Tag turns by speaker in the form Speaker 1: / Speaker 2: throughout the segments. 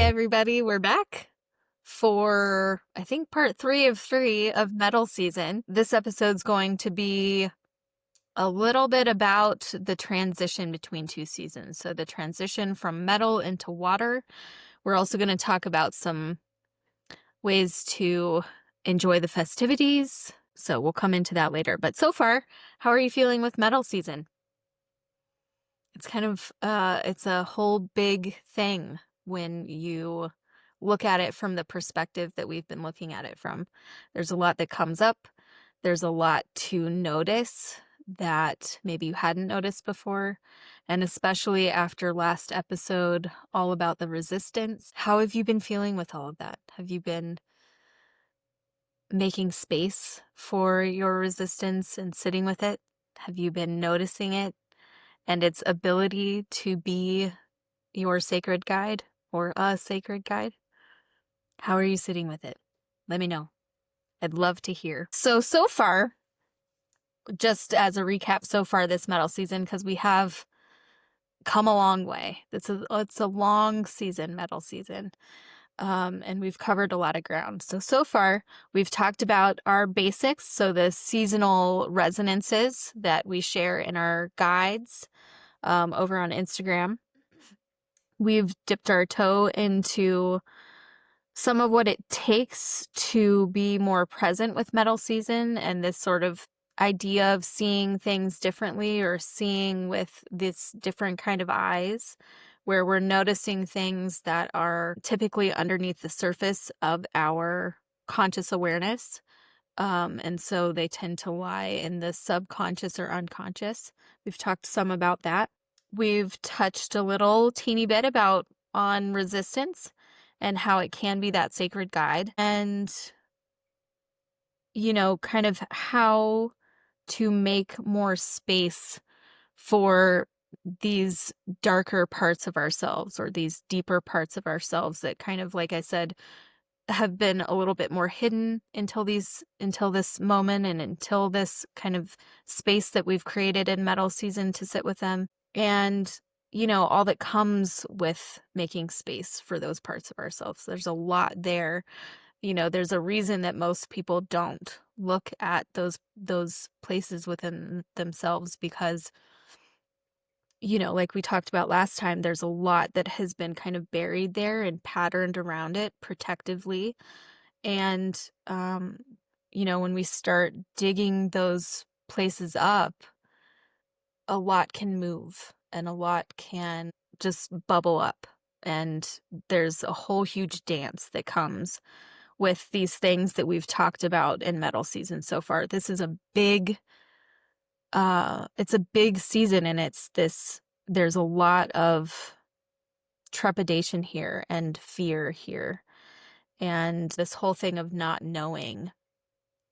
Speaker 1: everybody, we're back for, I think, part 3 of Metal Season. This episode's going to be a little bit about the transition between 2 seasons. So the transition from metal into water. We're also going to talk about some ways to enjoy the festivities. So we'll come into that later. But so far, how are you feeling with Metal Season? It's kind of, it's a whole big thing when you look at it from the perspective that we've been looking at it from. There's a lot that comes up. There's a lot to notice that maybe you hadn't noticed before. And especially after last episode, all about the resistance. How have you been feeling with all of that? Have you been making space for your resistance and sitting with it? Have you been noticing it and its ability to be your sacred guide or a sacred guide? How are you sitting with it? Let me know. I'd love to hear. So far, just as a recap, so far this metal season, because we have come a long way. It's a long season, metal season. And we've covered a lot of ground. So far, we've talked about our basics, so the seasonal resonances that we share in our guides over on Instagram. We've dipped our toe into some of what it takes to be more present with metal season and this sort of idea of seeing things differently or seeing with this different kind of eyes, where we're noticing things that are typically underneath the surface of our conscious awareness. And so they tend to lie in the subconscious or unconscious. We've talked some about that. We've touched a little teeny bit about on resistance and how it can be that sacred guide, and kind of how to make more space for these darker parts of ourselves or these deeper parts of ourselves that kind of, like I said, have been a little bit more hidden until this moment and until this kind of space that we've created in metal season to sit with them. And all that comes with making space for those parts of ourselves. There's a lot there. There's a reason that most people don't look at those places within themselves because, like we talked about last time, there's a lot that has been kind of buried there and patterned around it protectively. And, when we start digging those places up, a lot can move and a lot can just bubble up. And there's a whole huge dance that comes with these things that we've talked about in metal season so far. This is a big, it's a big season, and there's a lot of trepidation here and fear here. And this whole thing of not knowing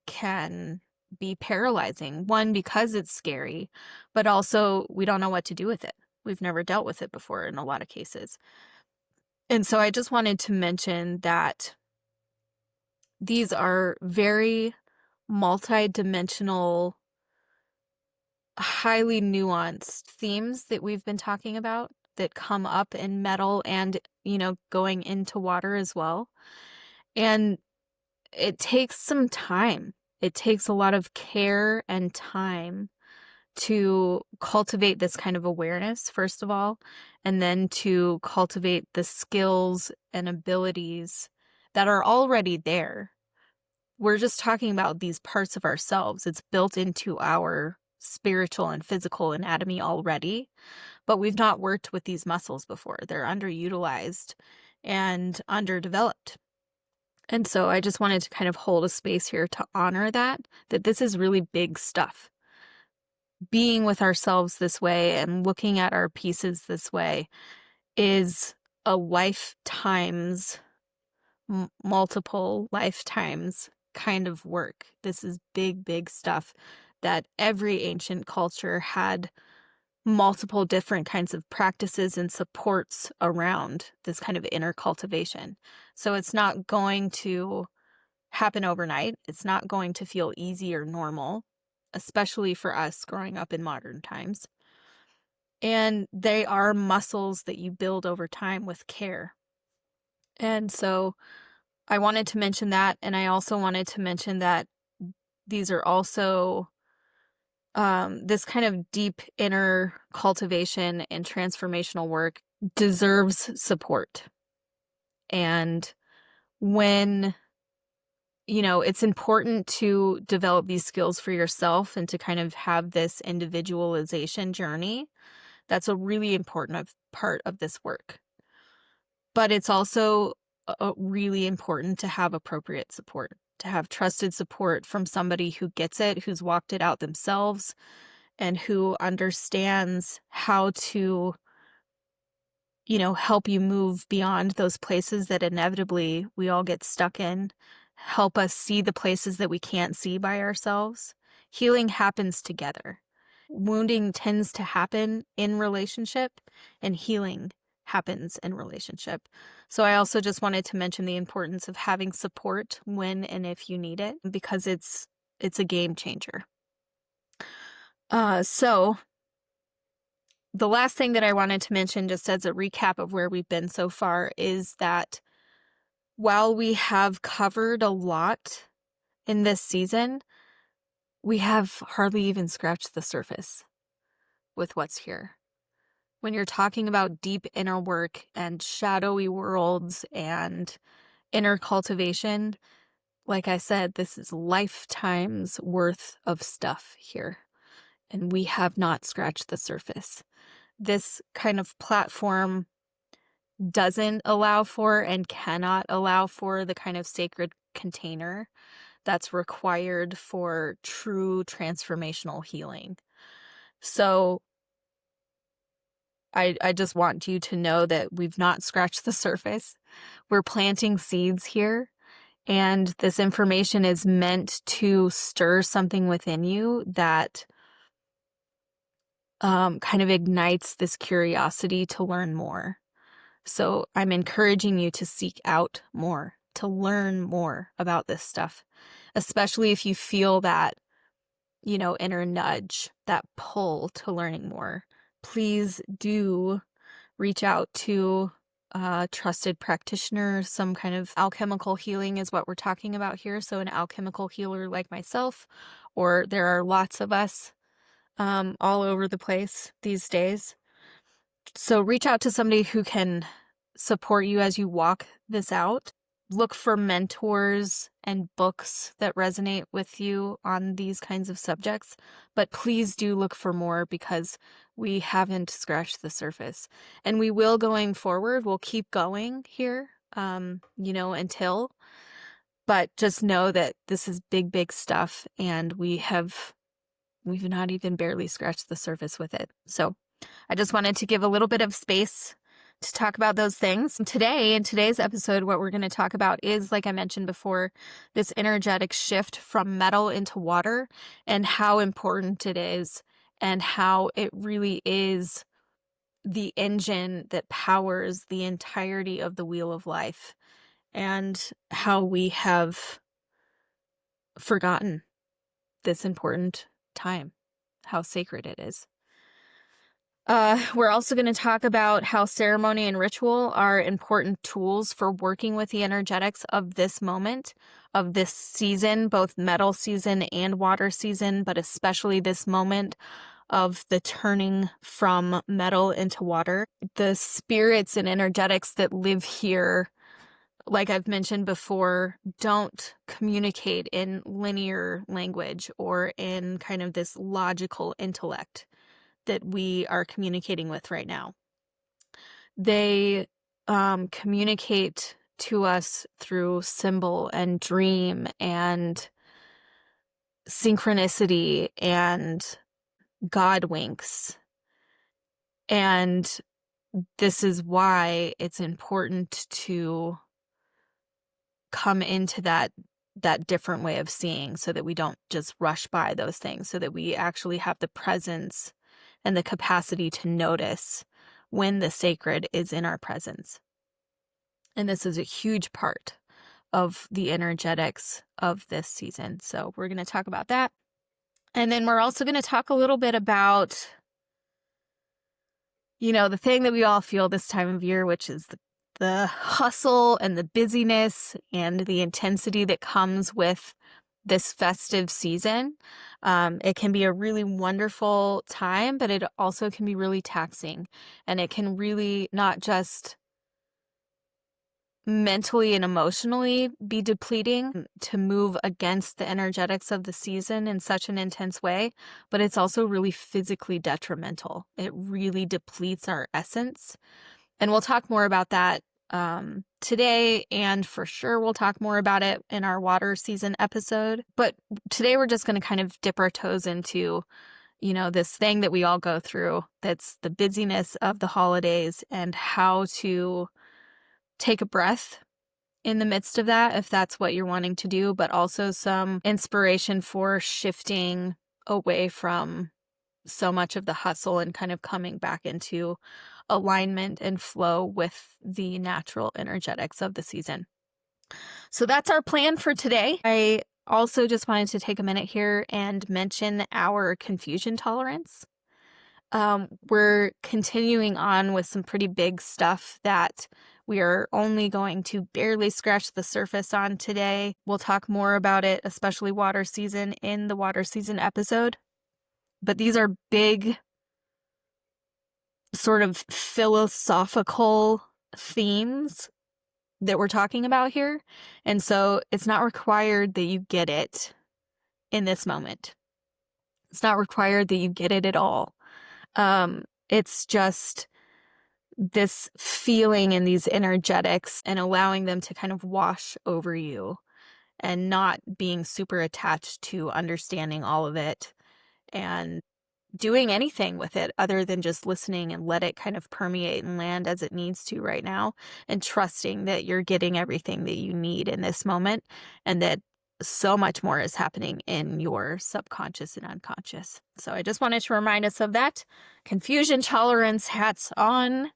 Speaker 1: can be paralyzing. One, because it's scary, but also we don't know what to do with it. We've never dealt with it before in a lot of cases. And so I just wanted to mention that these are very multi-dimensional, highly nuanced themes that we've been talking about that come up in metal and, going into water as well. And it takes some time. It takes a lot of care and time to cultivate this kind of awareness, first of all, and then to cultivate the skills and abilities that are already there. We're just talking about these parts of ourselves. It's built into our spiritual and physical anatomy already, but we've not worked with these muscles before. They're underutilized and underdeveloped. And so I just wanted to kind of hold a space here to honor that this is really big stuff. Being with ourselves this way and looking at our pieces this way is a lifetime's, multiple lifetimes kind of work. This is big, big stuff that every ancient culture had multiple different kinds of practices and supports around this kind of inner cultivation. So it's not going to happen overnight. It's not going to feel easy or normal, especially for us growing up in modern times. And they are muscles that you build over time with care. And so I wanted to mention that. And I also wanted to mention that these are also this kind of deep inner cultivation and transformational work deserves support. And when, it's important to develop these skills for yourself and to kind of have this individualization journey. That's a really important part of this work. But it's also really important to have appropriate support, to have trusted support from somebody who gets it, who's walked it out themselves, and who understands how to, help you move beyond those places that inevitably we all get stuck in, help us see the places that we can't see by ourselves. Healing happens together. Wounding tends to happen in relationship, and healing happens in relationship. So I also just wanted to mention the importance of having support when and if you need it, because it's a game changer. So the last thing that I wanted to mention, just as a recap of where we've been so far, is that while we have covered a lot in this season, we have hardly even scratched the surface with what's here. When you're talking about deep inner work and shadowy worlds and inner cultivation, like I said, this is lifetimes worth of stuff here. And we have not scratched the surface. This kind of platform doesn't allow for and cannot allow for the kind of sacred container that's required for true transformational healing. So I just want you to know that we've not scratched the surface. We're planting seeds here, and this information is meant to stir something within you that kind of ignites this curiosity to learn more. So I'm encouraging you to seek out more, to learn more about this stuff, especially if you feel that, inner nudge, that pull to learning more. Please do reach out to a trusted practitioner. Some kind of alchemical healing is what we're talking about here. So an alchemical healer like myself, or there are lots of us all over the place these days. So reach out to somebody who can support you as you walk this out. Look for mentors and books that resonate with you on these kinds of subjects, but please do look for more, because we haven't scratched the surface, and we will going forward. We'll keep going here, until, but just know that this is big, big stuff, and we've not even barely scratched the surface with it. So I just wanted to give a little bit of space to talk about those things. Today, in today's episode, what we're going to talk about is, like I mentioned before, this energetic shift from metal into water, and how important it is, and how it really is the engine that powers the entirety of the wheel of life, and how we have forgotten this important time, how sacred it is. We're also going to talk about how ceremony and ritual are important tools for working with the energetics of this moment, of this season, both metal season and water season, but especially this moment of the turning from metal into water. The spirits and energetics that live here, like I've mentioned before, don't communicate in linear language or in kind of this logical intellect that we are communicating with right now. They communicate to us through symbol and dream and synchronicity and God winks. And this is why it's important to come into that different way of seeing, so that we don't just rush by those things, so that we actually have the presence and the capacity to notice when the sacred is in our presence. And this is a huge part of the energetics of this season. So we're going to talk about that. And then we're also going to talk a little bit about, the thing that we all feel this time of year, which is the hustle and the busyness and the intensity that comes with this festive season. It can be a really wonderful time, but it also can be really taxing. And it can really not just mentally and emotionally be depleting to move against the energetics of the season in such an intense way, but it's also really physically detrimental. It really depletes our essence. And we'll talk more about that today, and for sure we'll talk more about it in our water season episode. But today we're just going to kind of dip our toes into, this thing that we all go through, that's the busyness of the holidays, and how to take a breath in the midst of that, if that's what you're wanting to do, but also some inspiration for shifting away from so much of the hustle and kind of coming back into alignment and flow with the natural energetics of the season. So that's our plan for today. I also just wanted to take a minute here and mention our confusion tolerance. We're continuing on with some pretty big stuff that we are only going to barely scratch the surface on today. We'll talk more about it, especially water season, in the water season episode. But these are big, sort of philosophical themes that we're talking about here. And so it's not required that you get it in this moment. It's not required that you get it at all. It's just this feeling and these energetics and allowing them to kind of wash over you and not being super attached to understanding all of it and doing anything with it other than just listening and let it kind of permeate and land as it needs to right now, and trusting that you're getting everything that you need in this moment, and that so much more is happening in your subconscious and unconscious. So I just wanted to remind us of that. Confusion tolerance hats on,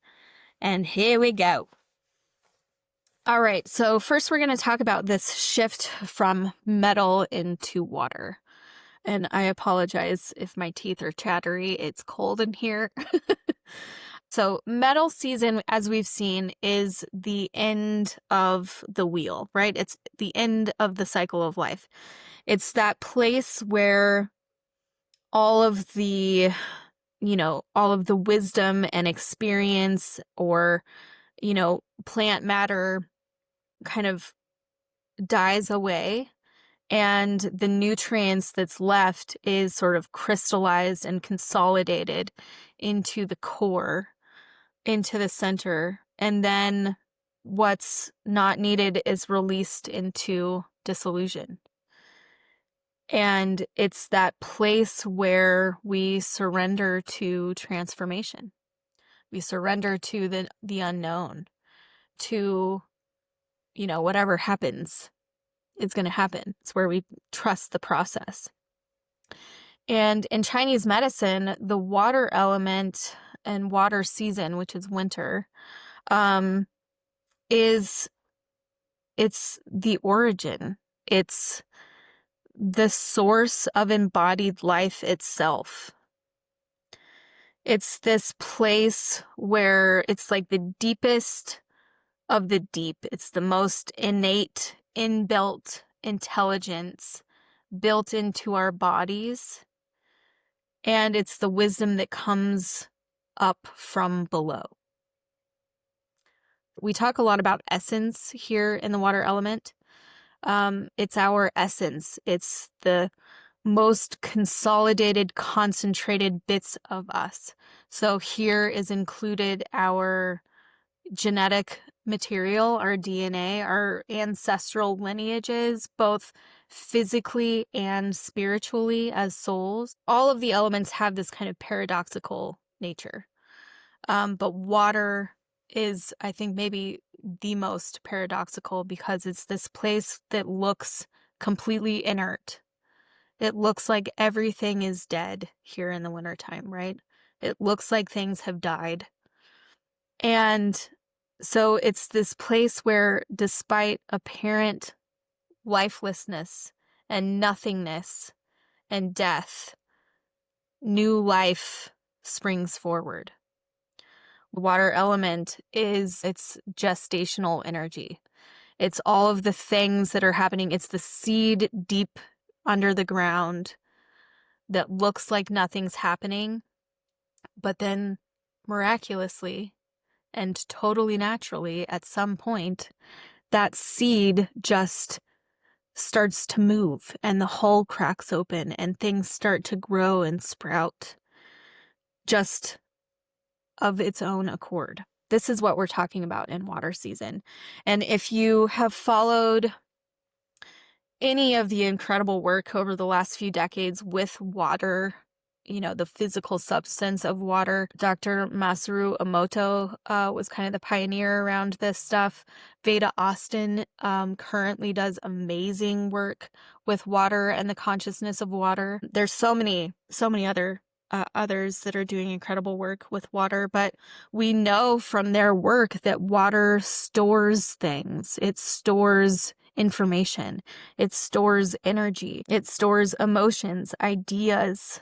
Speaker 1: and here we go. All right, so first we're going to talk about this shift from metal into water. And I apologize if my teeth are chattery. It's cold in here. So metal season, as we've seen, is the end of the wheel, right? It's the end of the cycle of life. It's that place where all of the, all of the wisdom and experience, or, plant matter kind of dies away. And the nutrients that's left is sort of crystallized and consolidated into the core, into the center. And then what's not needed is released into dissolution. And it's that place where we surrender to transformation. We surrender to the unknown, to, whatever happens. It's going to happen. It's where we trust the process. And in Chinese medicine, the water element and water season, which is winter, it's the origin. It's the source of embodied life itself. It's this place where it's like the deepest of the deep. It's the most innate, inbuilt intelligence built into our bodies. And it's the wisdom that comes up from below. We talk a lot about essence here in the water element. It's our essence. It's the most consolidated, concentrated bits of us. So here is included our genetic material, our DNA, our ancestral lineages, both physically and spiritually as souls. All of the elements have this kind of paradoxical nature. But water is, I think, maybe the most paradoxical, because it's this place that looks completely inert. It looks like everything is dead here in the wintertime, right? It looks like things have died. And so it's this place where, despite apparent lifelessness and nothingness and death, new life springs forward. Water element it's gestational energy. It's all of the things that are happening. It's the seed deep under the ground that looks like nothing's happening, but then miraculously and totally naturally, at some point, that seed just starts to move and the hull cracks open and things start to grow and sprout just of its own accord. This is what we're talking about in water season. And if you have followed any of the incredible work over the last few decades with water, the physical substance of water. Dr. Masaru Emoto was kind of the pioneer around this stuff. Veda Austin currently does amazing work with water and the consciousness of water. There's so many others that are doing incredible work with water, but we know from their work that water stores things. It stores information. It stores energy. It stores emotions, ideas,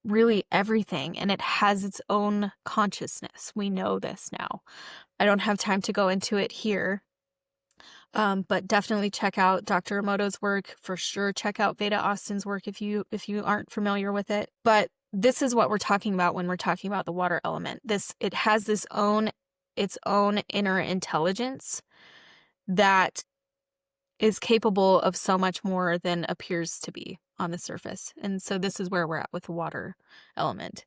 Speaker 1: really everything. And it has its own consciousness. We know this now. I don't have time to go into it here. But definitely check out Dr. Emoto's work. For sure, check out Veda Austin's work if you aren't familiar with it. But this is what we're talking about when we're talking about the water element. It has its own inner intelligence that is capable of so much more than appears to be on the surface. And so this is where we're at with the water element.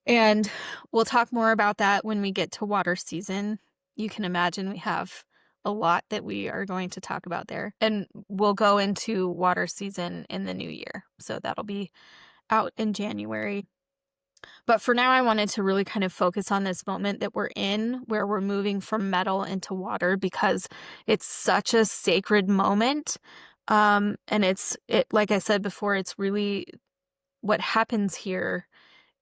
Speaker 1: And we'll talk more about that when we get to water season. You can imagine we have a lot that we are going to talk about there. And we'll go into water season in the new year. So that'll be out in January. But for now, I wanted to really kind of focus on this moment that we're in, where we're moving from metal into water, because it's such a sacred moment. And like I said before, it's really what happens here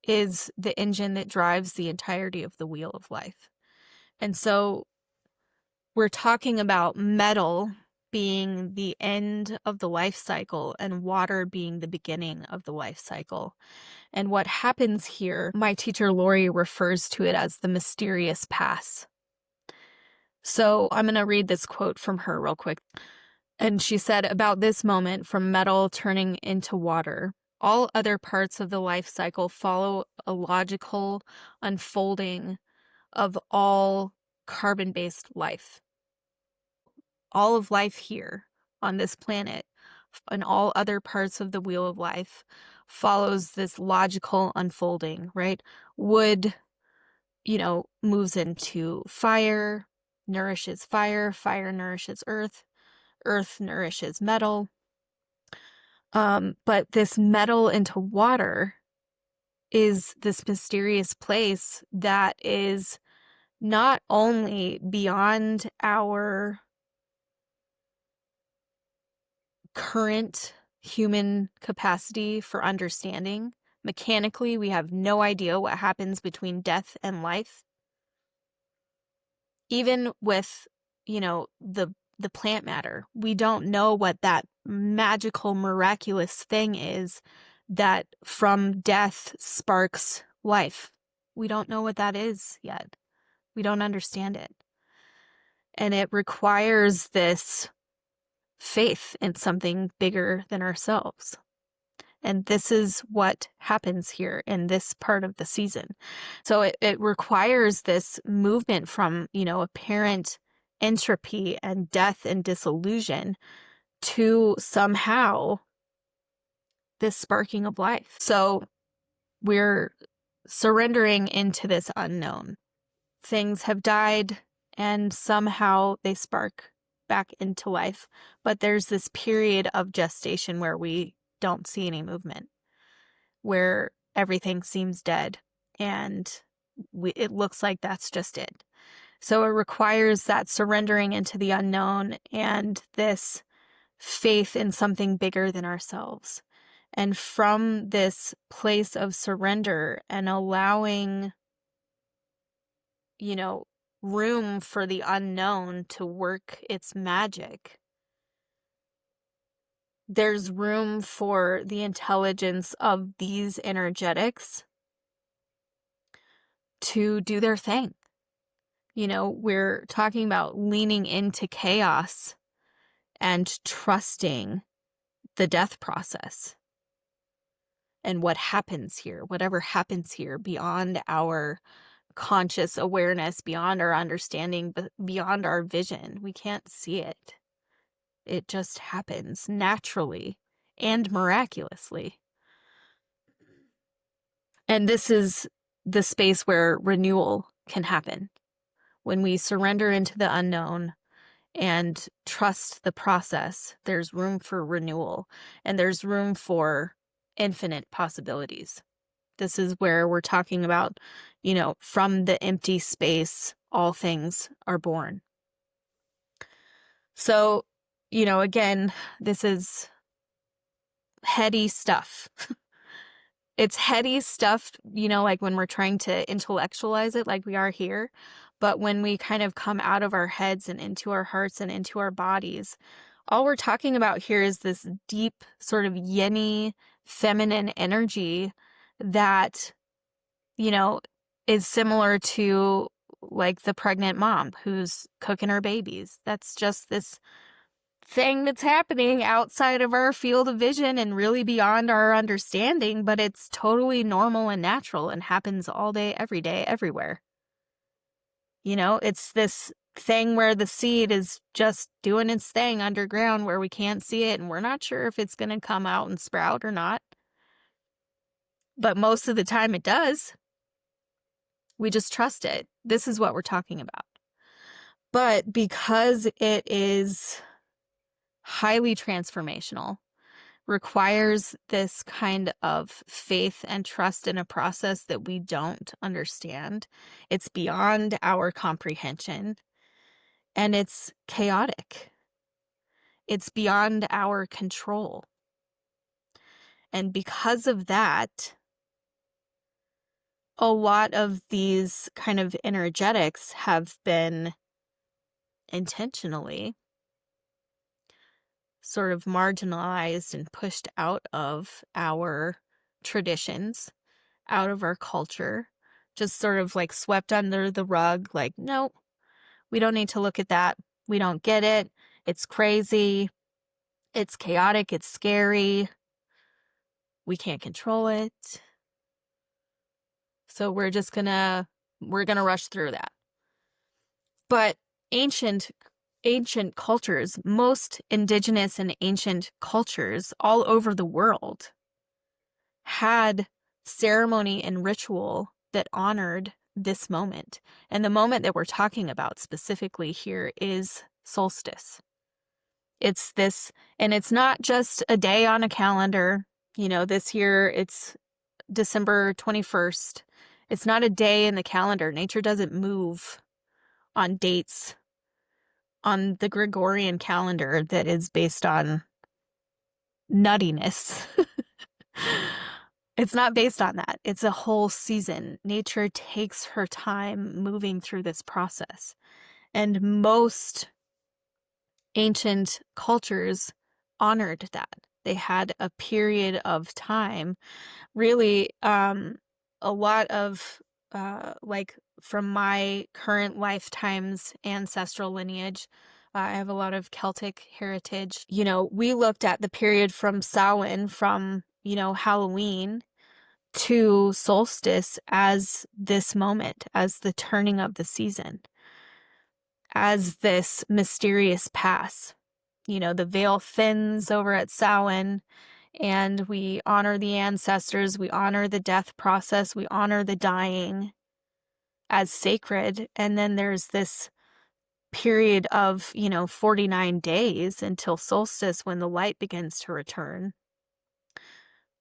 Speaker 1: is the engine that drives the entirety of the wheel of life. And so we're talking about metal being the end of the life cycle and water being the beginning of the life cycle. And what happens here, my teacher Lori refers to it as the mysterious pass. So I'm going to read this quote from her real quick. And she said, about this moment from metal turning into water, all other parts of the life cycle follow a logical unfolding of all carbon-based life. All of life here on this planet and all other parts of the wheel of life follows this logical unfolding, right? Wood, moves into fire, nourishes fire, fire nourishes earth, earth nourishes metal. But this metal into water is this mysterious place that is not only beyond our current human capacity for understanding. Mechanically, we have no idea what happens between death and life. Even with, the plant matter, we don't know what that magical, miraculous thing is that from death sparks life. We don't know what that is yet. We don't understand it. And it requires this faith in something bigger than ourselves. And this is what happens here in this part of the season. So it requires this movement from, apparent entropy and death and disillusion to somehow this sparking of life. So we're surrendering into this unknown. Things have died and somehow they spark back into life. But there's this period of gestation where we don't see any movement, where everything seems dead and it looks like that's just it. So it requires that surrendering into the unknown and this faith in something bigger than ourselves. And from this place of surrender and allowing, room for the unknown to work its magic, there's room for the intelligence of these energetics to do their thing. We're talking about leaning into chaos and trusting the death process and what happens here, whatever happens here beyond our conscious awareness, beyond our understanding, beyond our vision. We can't see it. It just happens naturally and miraculously. And this is the space where renewal can happen. When we surrender into the unknown and trust the process, there's room for renewal and there's room for infinite possibilities. This is where we're talking about, from the empty space, all things are born. So, again, this is heady stuff. It's heady stuff, like when we're trying to intellectualize it like we are here. But when we kind of come out of our heads and into our hearts and into our bodies, all we're talking about here is this deep sort of yin-y feminine energy that, is similar to like the pregnant mom who's cooking her babies. That's just this thing that's happening outside of our field of vision and really beyond our understanding, but it's totally normal and natural and happens all day, every day, everywhere. It's this thing where the seed is just doing its thing underground where we can't see it and we're not sure if it's going to come out and sprout or not. But most of the time it does. We just trust it. This is what we're talking about. But because it is highly transformational, requires this kind of faith and trust in a process that we don't understand. It's beyond our comprehension, and it's chaotic. It's beyond our control. And because of that, a lot of these kind of energetics have been intentionally sort of marginalized and pushed out of our traditions, out of our culture, just sort of like swept under the rug, like, nope, we don't need to look at that. We don't get it. It's crazy. It's chaotic. It's scary. We can't control it. So we're gonna rush through that. But ancient cultures, most indigenous and ancient cultures all over the world had ceremony and ritual that honored this moment. And the moment that we're talking about specifically here is solstice. It's this, and it's not just a day on a calendar. This year it's December 21st. It's not a day in the calendar. Nature doesn't move on dates on the Gregorian calendar that is based on nuttiness. It's not based on that. It's a whole season. Nature takes her time moving through this process. And most ancient cultures honored that. They had a period of time, really, a lot of, like from my current lifetime's ancestral lineage, I have a lot of Celtic heritage. We looked at the period from Samhain, from, Halloween to solstice as this moment, as the turning of the season, as this mysterious pass. The veil thins over at Samhain, and we honor the ancestors, we honor the death process, we honor the dying as sacred. And then there's this period of, 49 days until solstice when the light begins to return,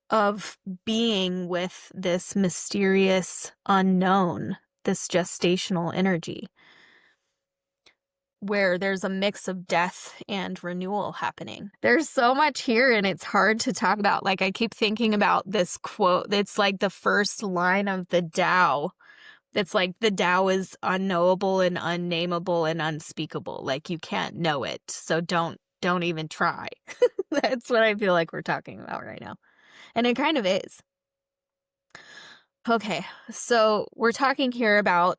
Speaker 1: of being with this mysterious unknown, this gestational energy, where there's a mix of death and renewal happening. There's so much here and it's hard to talk about. Like, I keep thinking about this quote. It's like the first line of the Tao. It's like the Tao is unknowable and unnameable and unspeakable. Like, you can't know it. So don't even try. That's what I feel like we're talking about right now. And it kind of is. Okay, so we're talking here about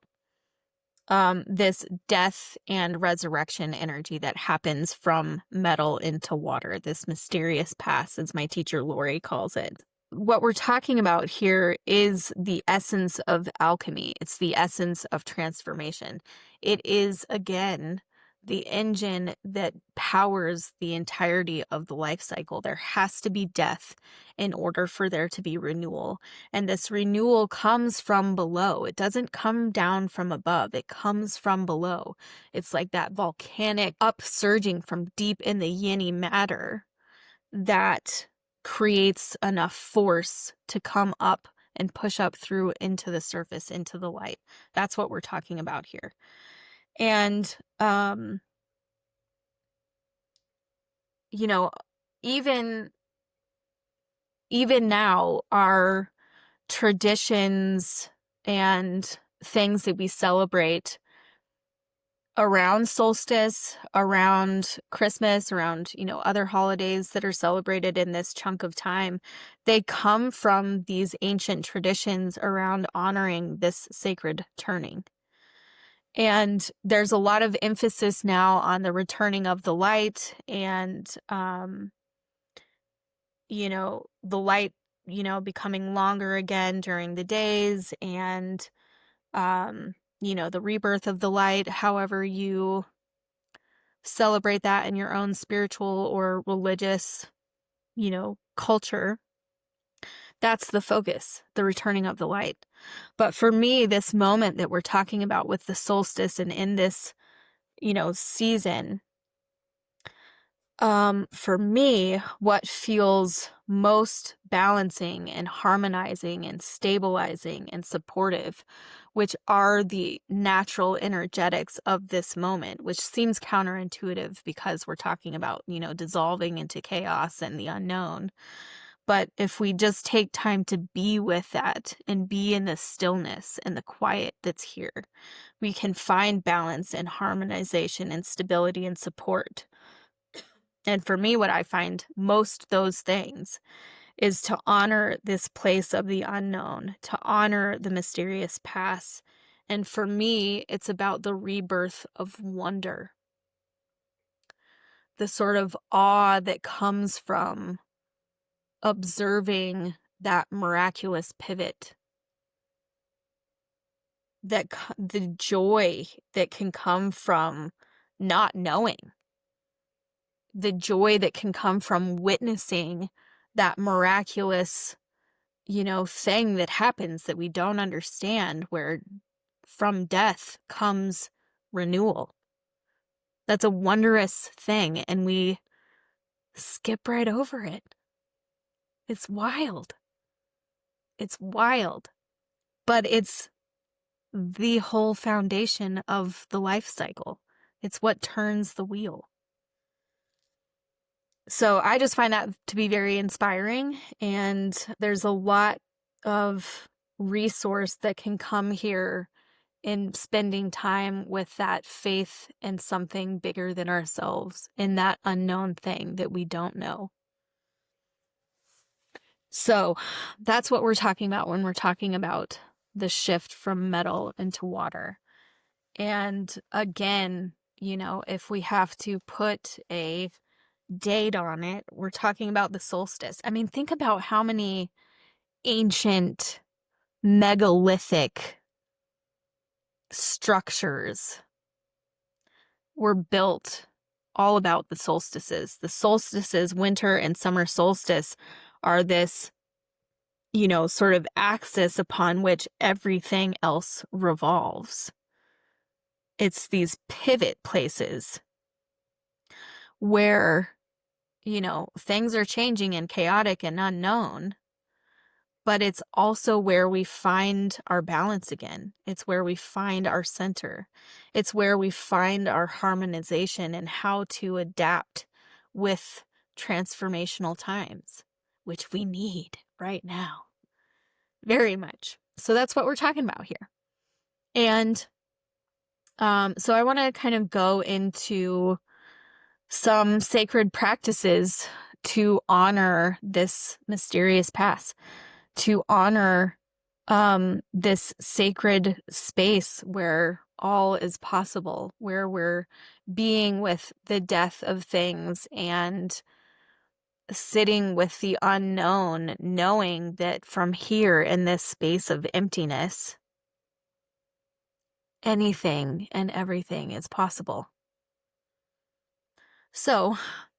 Speaker 1: this death and resurrection energy that happens from metal into water, this mysterious pass, as my teacher Lori calls it. What we're talking about here is the essence of alchemy. It's the essence of transformation. It is, again, the engine that powers the entirety of the life cycle. There has to be death in order for there to be renewal. And this renewal comes from below. It doesn't come down from above. It comes from below. It's like that volcanic upsurging from deep in the yinny matter that creates enough force to come up and push up through into the surface, into the light. That's what we're talking about here. And, you know, even now, our traditions and things that we celebrate around solstice, around Christmas, around, other holidays that are celebrated in this chunk of time, they come from these ancient traditions around honoring this sacred turning. And there's a lot of emphasis now on the returning of the light and, the light, becoming longer again during the days and, the rebirth of the light, however you celebrate that in your own spiritual or religious, culture. That's the focus, the returning of the light. But for me, this moment that we're talking about with the solstice and in this, season, for me, what feels most balancing and harmonizing and stabilizing and supportive, which are the natural energetics of this moment, which seems counterintuitive because we're talking about, dissolving into chaos and the unknown. But if we just take time to be with that and be in the stillness and the quiet that's here, we can find balance and harmonization and stability and support. And for me, what I find most those things is to honor this place of the unknown, to honor the mysterious past. And for me, it's about the rebirth of wonder, the sort of awe that comes from observing that miraculous pivot, that the joy that can come from not knowing, the joy that can come from witnessing that miraculous, thing that happens that we don't understand, where from death comes renewal. That's a wondrous thing, and we skip right over it. It's wild. It's wild. But it's the whole foundation of the life cycle. It's what turns the wheel. So I just find that to be very inspiring, and there's a lot of resource that can come here in spending time with that faith in something bigger than ourselves, in that unknown thing that we don't know. So that's what we're talking about when we're talking about the shift from metal into water. And again, if we have to put a date on it, we're talking about the solstice. I mean, think about how many ancient megalithic structures were built all about the solstices. The solstices, winter and summer solstice, are this, sort of axis upon which everything else revolves. It's these pivot places where, things are changing and chaotic and unknown, but it's also where we find our balance again. It's where we find our center. It's where we find our harmonization and how to adapt with transformational times, which we need right now. Very much. So that's what we're talking about here. And so I want to kind of go into some sacred practices to honor this mysterious past, to honor this sacred space where all is possible, where we're being with the death of things and sitting with the unknown, knowing that from here in this space of emptiness, anything and everything is possible. So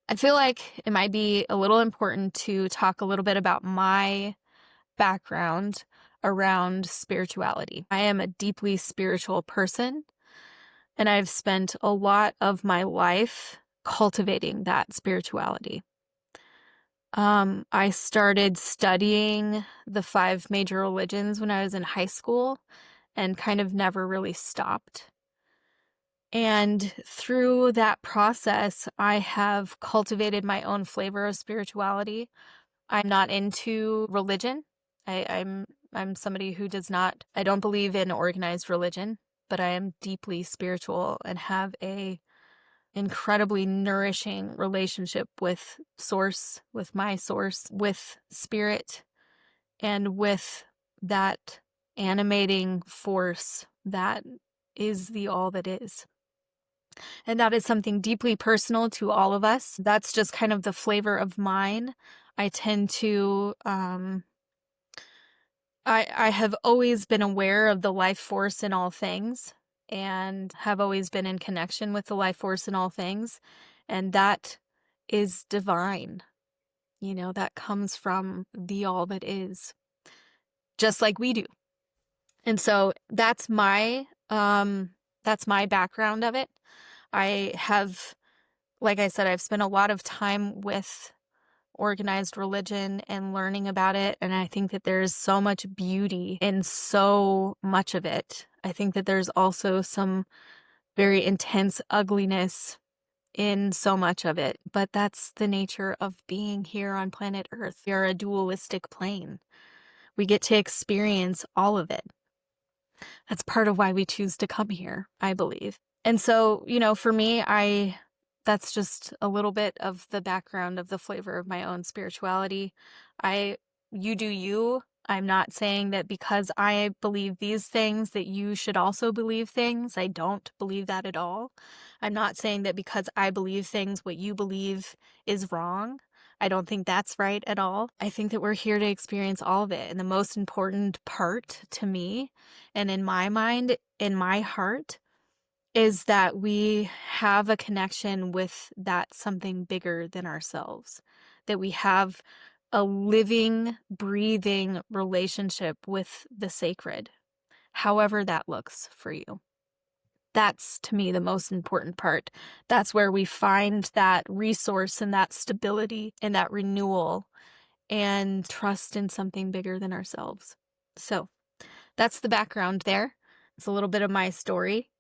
Speaker 1: I feel like it might be a little important to talk a little bit about my background around spirituality. I am a deeply spiritual person, and I've spent a lot of my life cultivating that spirituality. I started studying the 5 major religions when I was in high school and kind of never really stopped. And through that process, I have cultivated my own flavor of spirituality. I'm not into religion. I'm somebody who does not, I don't believe in organized religion, but I am deeply spiritual and have a incredibly nourishing relationship with source, with my source, with spirit, and with that animating force that is the all that is. And that is something deeply personal to all of us. That's just kind of the flavor of mine. I tend to, I have always been aware of the life force in all things and have always been in connection with the life force in all things. And that is divine. You know, that comes from the all that is, just like we do. And so that's my background of it. I have, like I said, I've spent a lot of time with organized religion and learning about it. And I think that there's so much beauty in so much of it. I think that there's also some very intense ugliness in so much of it. But that's the nature of being here on planet Earth. We are a dualistic plane. We get to experience all of it. That's part of why we choose to come here, I believe. And so, you know, for me, that's just a little bit of the background of the flavor of my own spirituality. You do you. I'm not saying that because I believe these things that you should also believe things. I don't believe that at all. I'm not saying that because I believe things, what you believe is wrong. I don't think that's right at all. I think that we're here to experience all of it. And the most important part to me, and in my mind, in my heart, is that we have a connection with that something bigger than ourselves, that we have a living, breathing relationship with the sacred, however that looks for you. That's, to me, the most important part. That's where we find that resource and that stability and that renewal and trust in something bigger than ourselves. So that's the background there. It's a little bit of my story.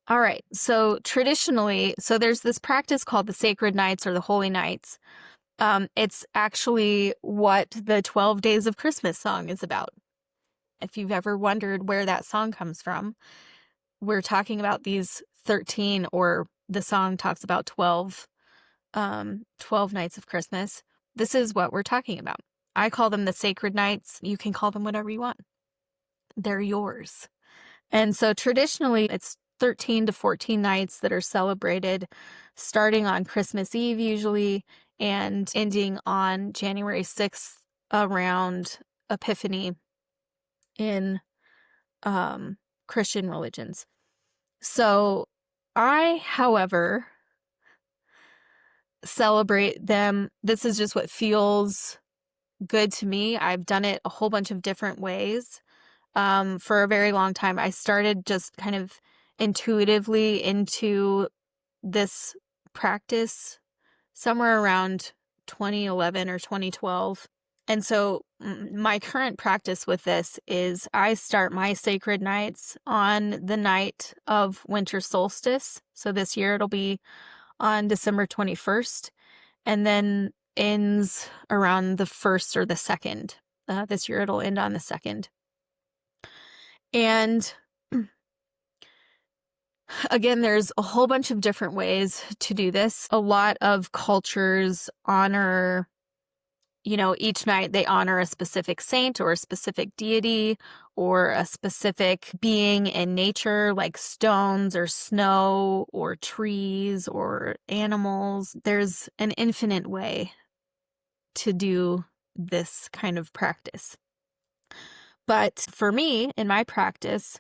Speaker 1: All right. So traditionally, there's this practice called the sacred nights or the holy nights. It's actually what the 12 Days of Christmas song is about. If you've ever wondered where that song comes from, we're talking about these 13, or the song talks about 12 nights of Christmas. This is what we're talking about. I call them the sacred nights. You can call them whatever you want. They're yours. And so traditionally, it's 13 to 14 nights that are celebrated, starting on Christmas Eve usually, and ending on January 6th around Epiphany in Christian religions. So I, however, celebrate them. This is just what feels good to me. I've done it a whole bunch of different ways. For a very long time, I started just kind of intuitively into this practice somewhere around 2011 or 2012. And so my current practice with this is I start my sacred nights on the night of Winter Solstice. So this year it'll be on December 21st, and then ends around the 1st or the 2nd. This year it'll end on the 2nd. And again, there's a whole bunch of different ways to do this. A lot of cultures honor each night they honor a specific saint or a specific deity or a specific being in nature, like stones or snow or trees or animals. There's an infinite way to do this kind of practice. But for me, in my practice,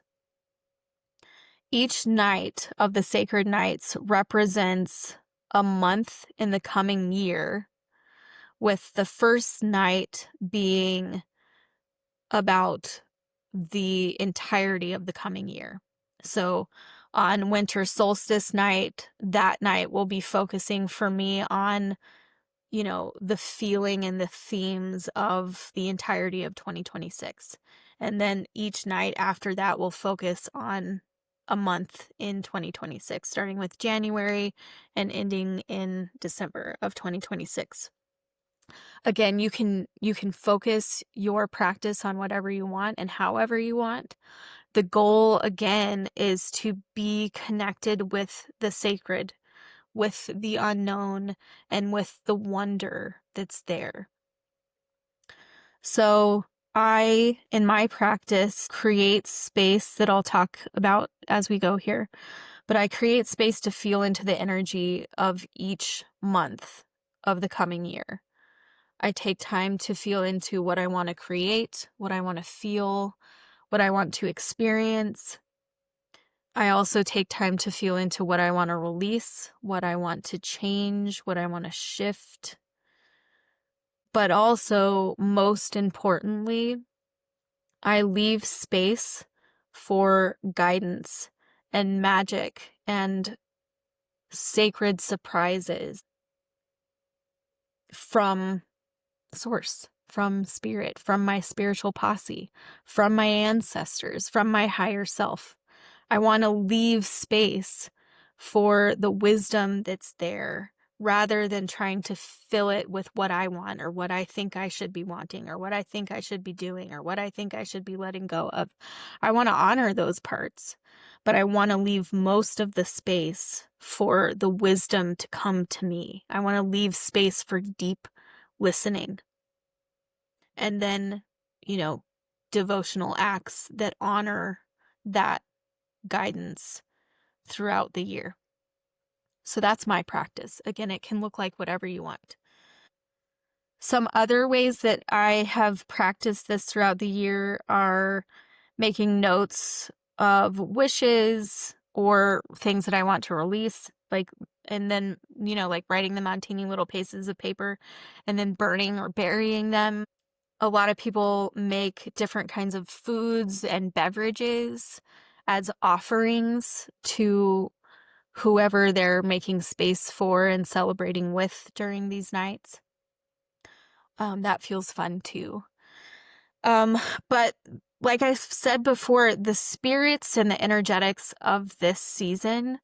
Speaker 1: each night of the sacred nights represents a month in the coming year, with the first night being about the entirety of the coming year. So on Winter Solstice night, that night will be focusing for me on, the feeling and the themes of the entirety of 2026. And then each night after that will focus on a month in 2026, starting with January and ending in December of 2026. Again, you can focus your practice on whatever you want and however you want. The goal, again, is to be connected with the sacred, with the unknown, and with the wonder that's there. So I, in my practice, create space that I'll talk about as we go here, but I create space to feel into the energy of each month of the coming year. I take time to feel into what I want to create, what I want to feel, what I want to experience. I also take time to feel into what I want to release, what I want to change, what I want to shift. But also, most importantly, I leave space for guidance and magic and sacred surprises from source, from spirit, from my spiritual posse, from my ancestors, from my higher self. I want to leave space for the wisdom that's there rather than trying to fill it with what I want or what I think I should be wanting or what I think I should be doing or what I think I should be letting go of. I want to honor those parts, but I want to leave most of the space for the wisdom to come to me. I want to leave space for deep listening. And then, devotional acts that honor that guidance throughout the year. So that's my practice. Again, it can look like whatever you want. Some other ways that I have practiced this throughout the year are making notes of wishes or things that I want to release, and then, writing them on teeny little pieces of paper and then burning or burying them. A lot of people make different kinds of foods and beverages as offerings to whoever they're making space for and celebrating with during these nights. That feels fun too. But like I said before, the spirits and the energetics of this season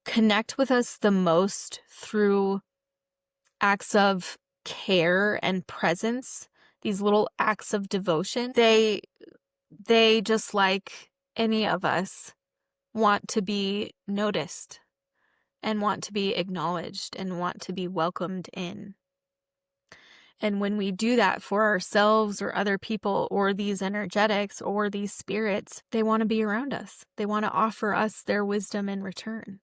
Speaker 1: connect with us the most through acts of care and presence, these little acts of devotion. They just like any of us want to be noticed and want to be acknowledged and want to be welcomed in. And when we do that for ourselves or other people or these energetics or these spirits, they want to be around us. They want to offer us their wisdom in return.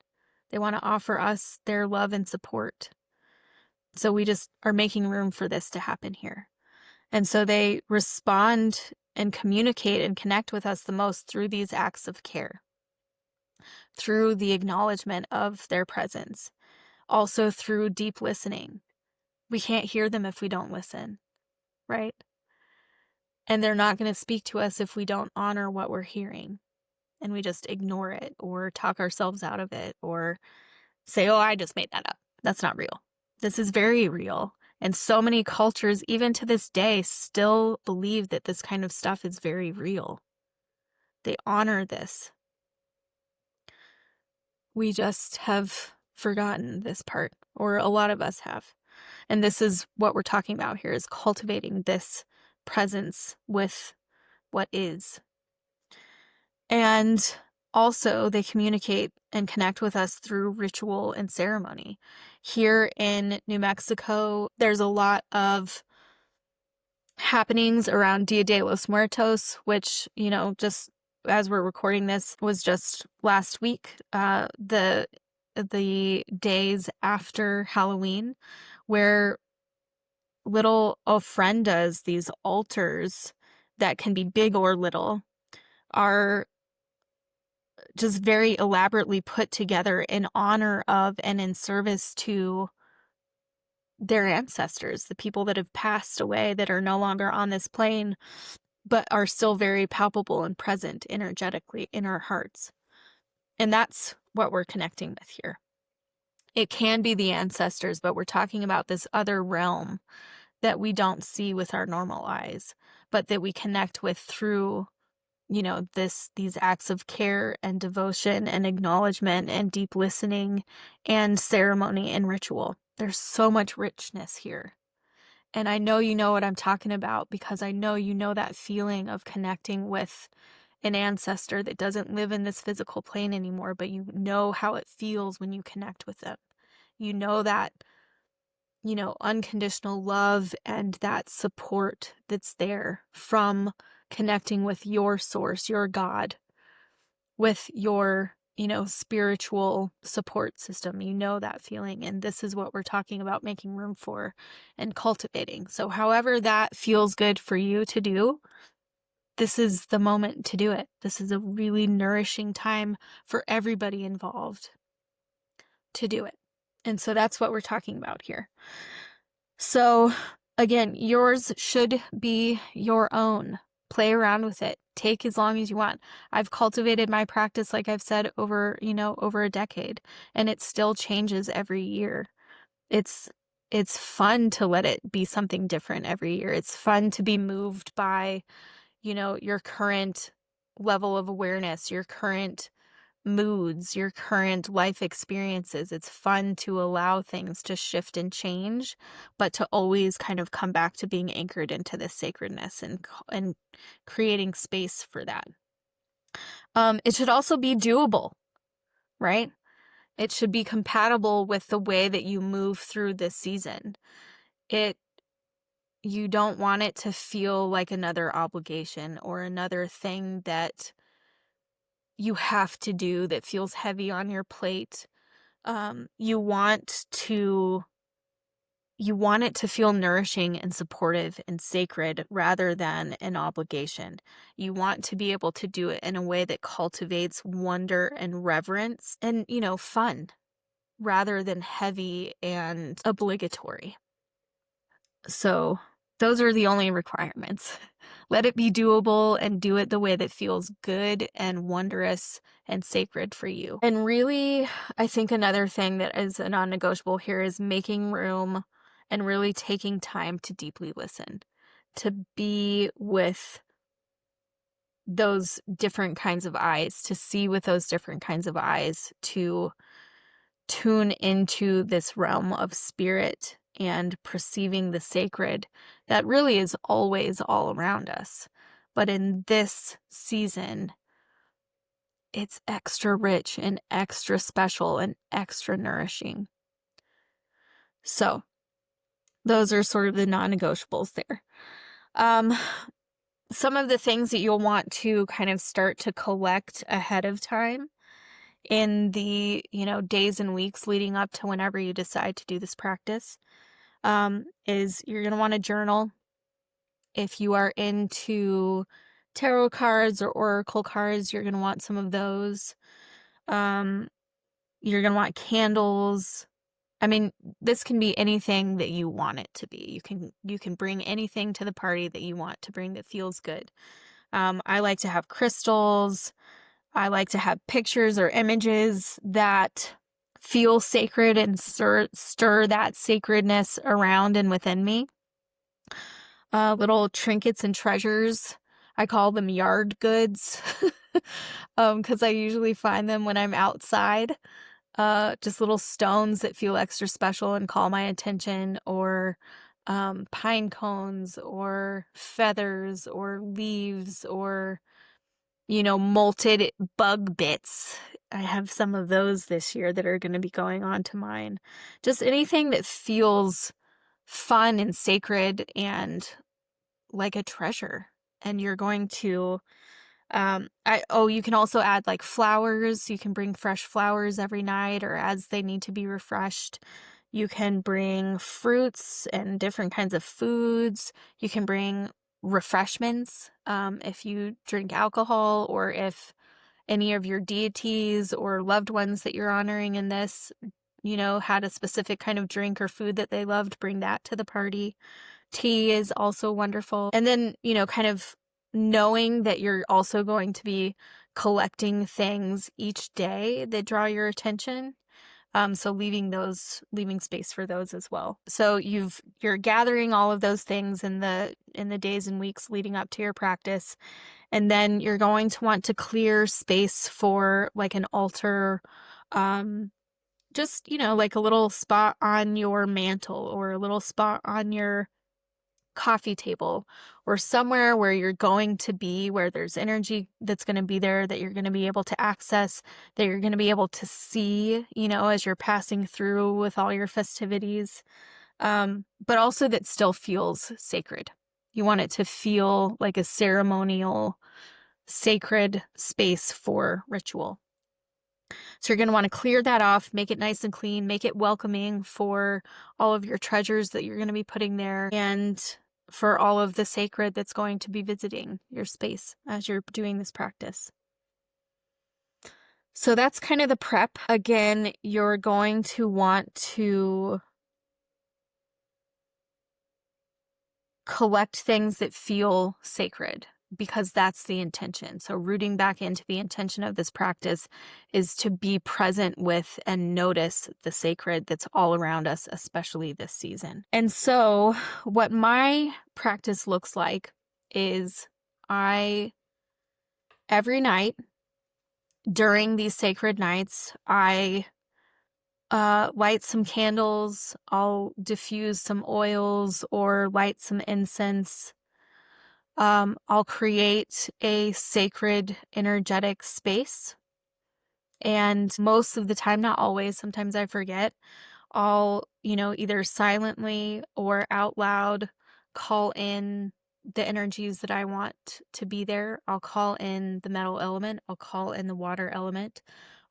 Speaker 1: They want to offer us their love and support. So we just are making room for this to happen here. And so they respond and communicate and connect with us the most through these acts of care, through the acknowledgement of their presence, also through deep listening. We can't hear them if we don't listen, right? And they're not going to speak to us if we don't honor what we're hearing and we just ignore it or talk ourselves out of it or say, oh, I just made that up. That's not real. This is very real. And so many cultures, even to this day, still believe that this kind of stuff is very real. They honor this. We just have forgotten this part, or a lot of us have. And this is what we're talking about here, is cultivating this presence with what is. And also, they communicate and connect with us through ritual and ceremony. Here in New Mexico, there's a lot of happenings around Dia de los Muertos, which, you know, just as we're recording this, was just last week, the days after Halloween, where little ofrendas, these altars that can be big or little, are just very elaborately put together in honor of and in service to their ancestors, the people that have passed away, that are no longer on this plane, but are still very palpable and present energetically in our hearts. And that's what we're connecting with here. It can be the ancestors, but we're talking about this other realm that we don't see with our normal eyes, but that we connect with through, you know, these acts of care and devotion and acknowledgement and deep listening and ceremony and ritual. There's so much richness here. And I know you know what I'm talking about, because I know you know that feeling of connecting with an ancestor that doesn't live in this physical plane anymore, but you know how it feels when you connect with them. You know that, you know, unconditional love and that support that's there from connecting with your source, your God, with your, you know, spiritual support system. You know that feeling. And this is what we're talking about making room for and cultivating. So however that feels good for you to do, this is the moment to do it. This is a really nourishing time for everybody involved to do it. And so that's what we're talking about here. So again, yours should be your own. Play around with it. Take as long as you want. I've cultivated my practice, like I've said, over a decade, and it still changes every year. It's fun to let it be something different every year. It's fun to be moved by, you know, your current level of awareness, your current moods, your current life experiences. It's fun to allow things to shift and change, but to always kind of come back to being anchored into this sacredness and creating space for that. It should also be doable, right? It should be compatible with the way that you move through this season. You don't want it to feel like another obligation or another thing that you have to do that feels heavy on your plate. You want it to feel nourishing and supportive and sacred rather than an obligation. You want to be able to do it in a way that cultivates wonder and reverence and, you know, fun rather than heavy and obligatory. So those are the only requirements. Let it be doable and do it the way that feels good and wondrous and sacred for you. And really, I think another thing that is a non-negotiable here is making room and really taking time to deeply listen, to be with those different kinds of eyes, to see with those different kinds of eyes, to tune into this realm of spirit and perceiving the sacred that really is always all around us. But in this season, it's extra rich and extra special and extra nourishing. So those are sort of the non-negotiables there. Some of the things that you'll want to kind of start to collect ahead of time in the, you know, days and weeks leading up to whenever you decide to do this practice, is you're going to want to journal. If you are into tarot cards or oracle cards, you're going to want some of those. You're going to want candles. I mean, this can be anything that you want it to be. You can bring anything to the party that you want to bring that feels good. I like to have crystals. I like to have pictures or images that feel sacred and stir that sacredness around and within me. Little trinkets and treasures. I call them yard goods because I usually find them when I'm outside. Just little stones that feel extra special and call my attention, or pine cones or feathers or leaves, or, you know, molted bug bits. I have some of those this year that are going to be going on to mine. Just anything that feels fun and sacred and like a treasure, and you're going to you can also add like flowers. You can bring fresh flowers every night or as they need to be refreshed. You can bring fruits and different kinds of foods. You can bring refreshments if you drink alcohol, or if any of your deities or loved ones that you're honoring in this, had a specific kind of drink or food that they loved, bring that to the party. Tea is also wonderful. And then, kind of knowing that you're also going to be collecting things each day that draw your attention. So leaving space for those as well. So you're gathering all of those things in the days and weeks leading up to your practice. And then you're going to want to clear space for like an altar, just, like a little spot on your mantle or a little spot on your coffee table or somewhere where you're going to be, where there's energy that's going to be there, that you're going to be able to access, that you're going to be able to see, as you're passing through with all your festivities, but also that still feels sacred. You want it to feel like a ceremonial, sacred space for ritual. So you're going to want to clear that off, make it nice and clean, make it welcoming for all of your treasures that you're going to be putting there, and for all of the sacred that's going to be visiting your space as you're doing this practice. So that's kind of the prep. Again, you're going to want to collect things that feel sacred, because that's the intention. So rooting back into the intention of this practice is to be present with and notice the sacred that's all around us, especially this season. And so what my practice looks like is every night during these sacred nights, I light some candles, I'll diffuse some oils or light some incense. I'll create a sacred, energetic space. And most of the time, not always, sometimes I forget, I'll, either silently or out loud call in the energies that I want to be there. I'll call in the metal element. I'll call in the water element.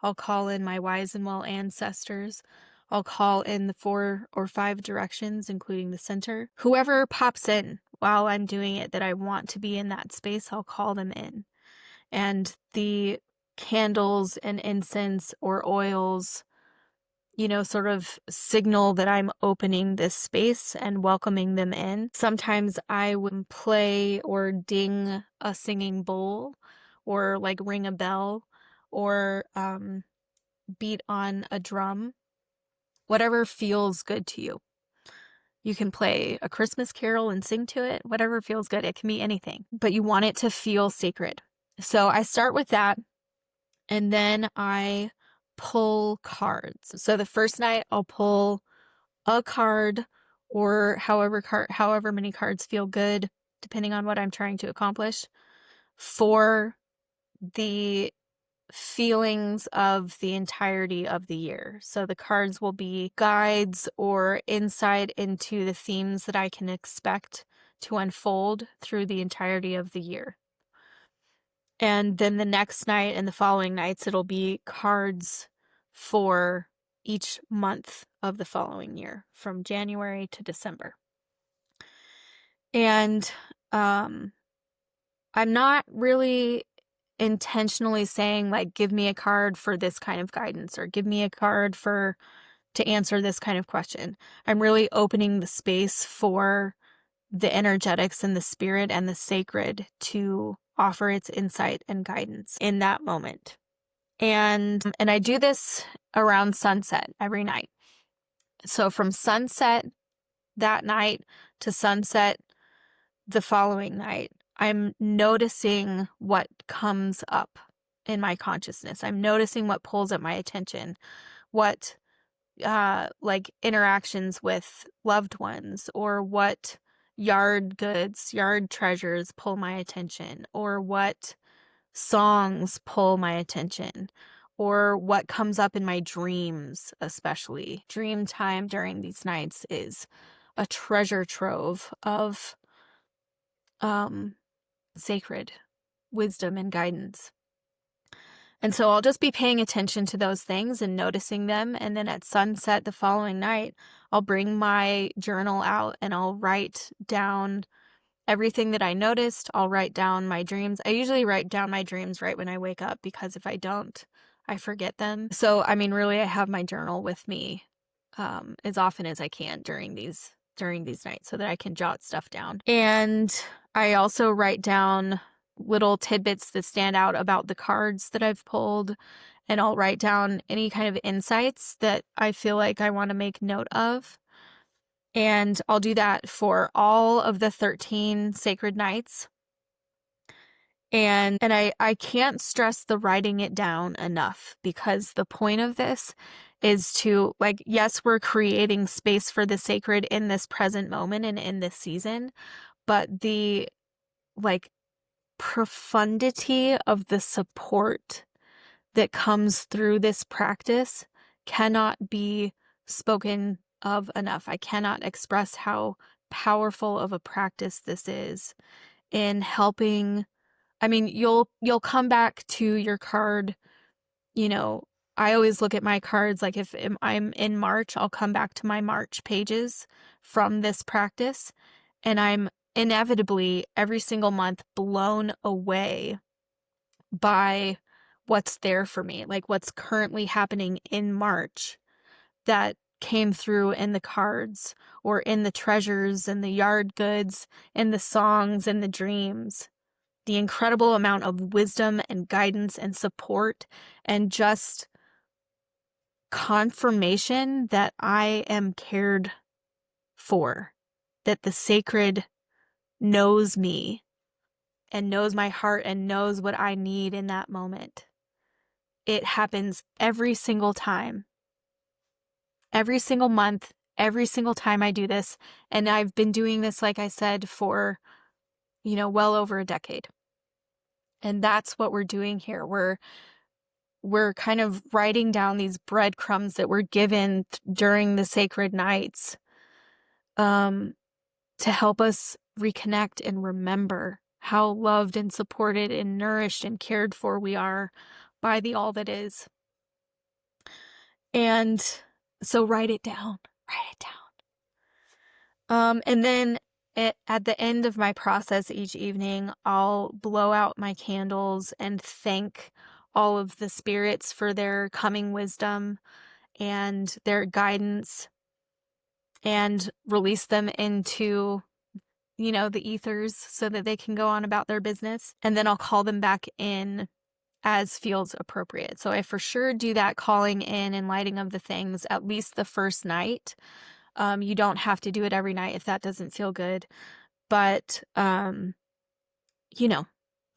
Speaker 1: I'll call in my wise and well ancestors. I'll call in the 4 or 5 directions, including the center. Whoever pops in while I'm doing it that I want to be in that space, I'll call them in. And the candles and incense or oils, sort of signal that I'm opening this space and welcoming them in. Sometimes I would play or ding a singing bowl, or like ring a bell, or beat on a drum, whatever feels good to you. You can play a Christmas carol and sing to it, whatever feels good. It can be anything, but you want it to feel sacred. So I start with that, and then I pull cards. So the first night I'll pull a card, or however many cards feel good, depending on what I'm trying to accomplish, for the feelings of the entirety of the year. So the cards will be guides or insight into the themes that I can expect to unfold through the entirety of the year. And then the next night and the following nights, it'll be cards for each month of the following year, from January to December. And I'm not really intentionally saying like, give me a card for this kind of guidance, or give me a card to answer this kind of question. I'm really opening the space for the energetics and the spirit and the sacred to offer its insight and guidance in that moment. And I do this around sunset every night. So from sunset that night to sunset the following night, I'm noticing what comes up in my consciousness. I'm noticing what pulls at my attention, what like interactions with loved ones, or what yard goods, yard treasures pull my attention, or what songs pull my attention, or what comes up in my dreams. Especially dream time during these nights is a treasure trove of sacred wisdom and guidance. And so I'll just be paying attention to those things and noticing them. And then at sunset the following night, I'll bring my journal out and I'll write down everything that I noticed. I'll write down my dreams. I usually write down my dreams right when I wake up, because if I don't, I forget them. So, I mean, really, I have my journal with me as often as I can during these nights so that I can jot stuff down. And I also write down little tidbits that stand out about the cards that I've pulled, and I'll write down any kind of insights that I feel like I want to make note of. And I'll do that for all of the 13 sacred nights. And I can't stress the writing it down enough, because the point of this is to, like, yes, we're creating space for the sacred in this present moment and in this season, but the, like, profundity of the support that comes through this practice cannot be spoken of enough. I cannot express how powerful of a practice this is in helping. I mean, you'll come back to your card, you know, I always look at my cards, like if I'm in March, I'll come back to my March pages from this practice, and I'm inevitably every single month blown away by what's there for me, like what's currently happening in March that came through in the cards or in the treasures and the yard goods and the songs and the dreams. The incredible amount of wisdom and guidance and support and just confirmation that I am cared for, that the sacred knows me and knows my heart and knows what I need in that moment. It happens every single time, every single month, every single time I do this. And I've been doing this, like I said, for, well over a decade. And that's what we're doing here. We're kind of writing down these breadcrumbs that we're given during the sacred nights, to help us reconnect and remember how loved and supported and nourished and cared for we are by the all that is. And so write it down. And then at the end of my process each evening, I'll blow out my candles and thank all of the spirits for their coming wisdom and their guidance, and release them into, the ethers so that they can go on about their business. And then I'll call them back in as feels appropriate. So I for sure do that calling in and lighting of the things at least the first night. You don't have to do it every night if that doesn't feel good. But,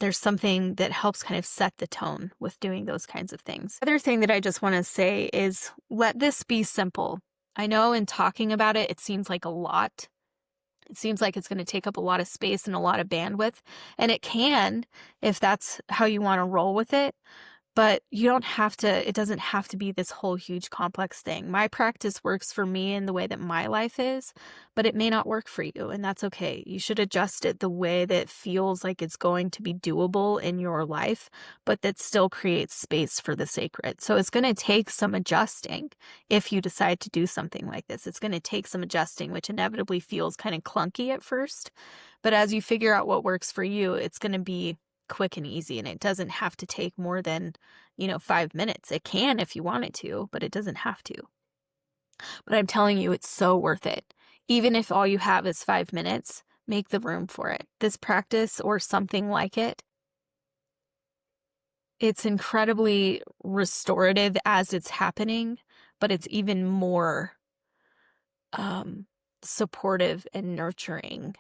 Speaker 1: there's something that helps kind of set the tone with doing those kinds of things. The other thing that I just want to say is let this be simple. I know in talking about it, it seems like a lot. It seems like it's going to take up a lot of space and a lot of bandwidth. And it can, if that's how you want to roll with it. But it doesn't have to be this whole huge complex thing. My practice works for me in the way that my life is, but it may not work for you, and that's okay. You should adjust it the way that feels like it's going to be doable in your life, but that still creates space for the sacred. So it's going to take some adjusting if you decide to do something like this. It's going to take some adjusting, which inevitably feels kind of clunky at first. But as you figure out what works for you, it's going to be quick and easy, and it doesn't have to take more than 5 minutes. It can if you want it to, but it doesn't have to. But I'm telling you, it's so worth it. Even if all you have is 5 minutes, make the room for it. This practice or something like it's incredibly restorative as it's happening, but it's even more supportive and nurturing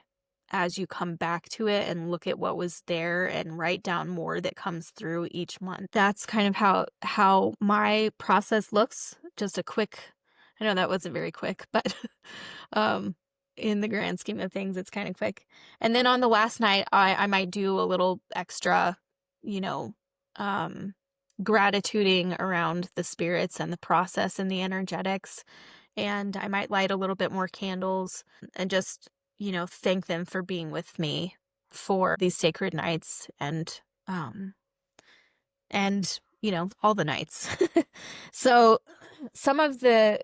Speaker 1: as you come back to it and look at what was there and write down more that comes through each month. That's kind of how my process looks. Just a quick, I know that wasn't very quick, but in the grand scheme of things, it's kind of quick. And then on the last night, I might do a little extra, gratituding around the spirits and the process and the energetics. And I might light a little bit more candles and just thank them for being with me for these sacred nights and all the nights. So some of the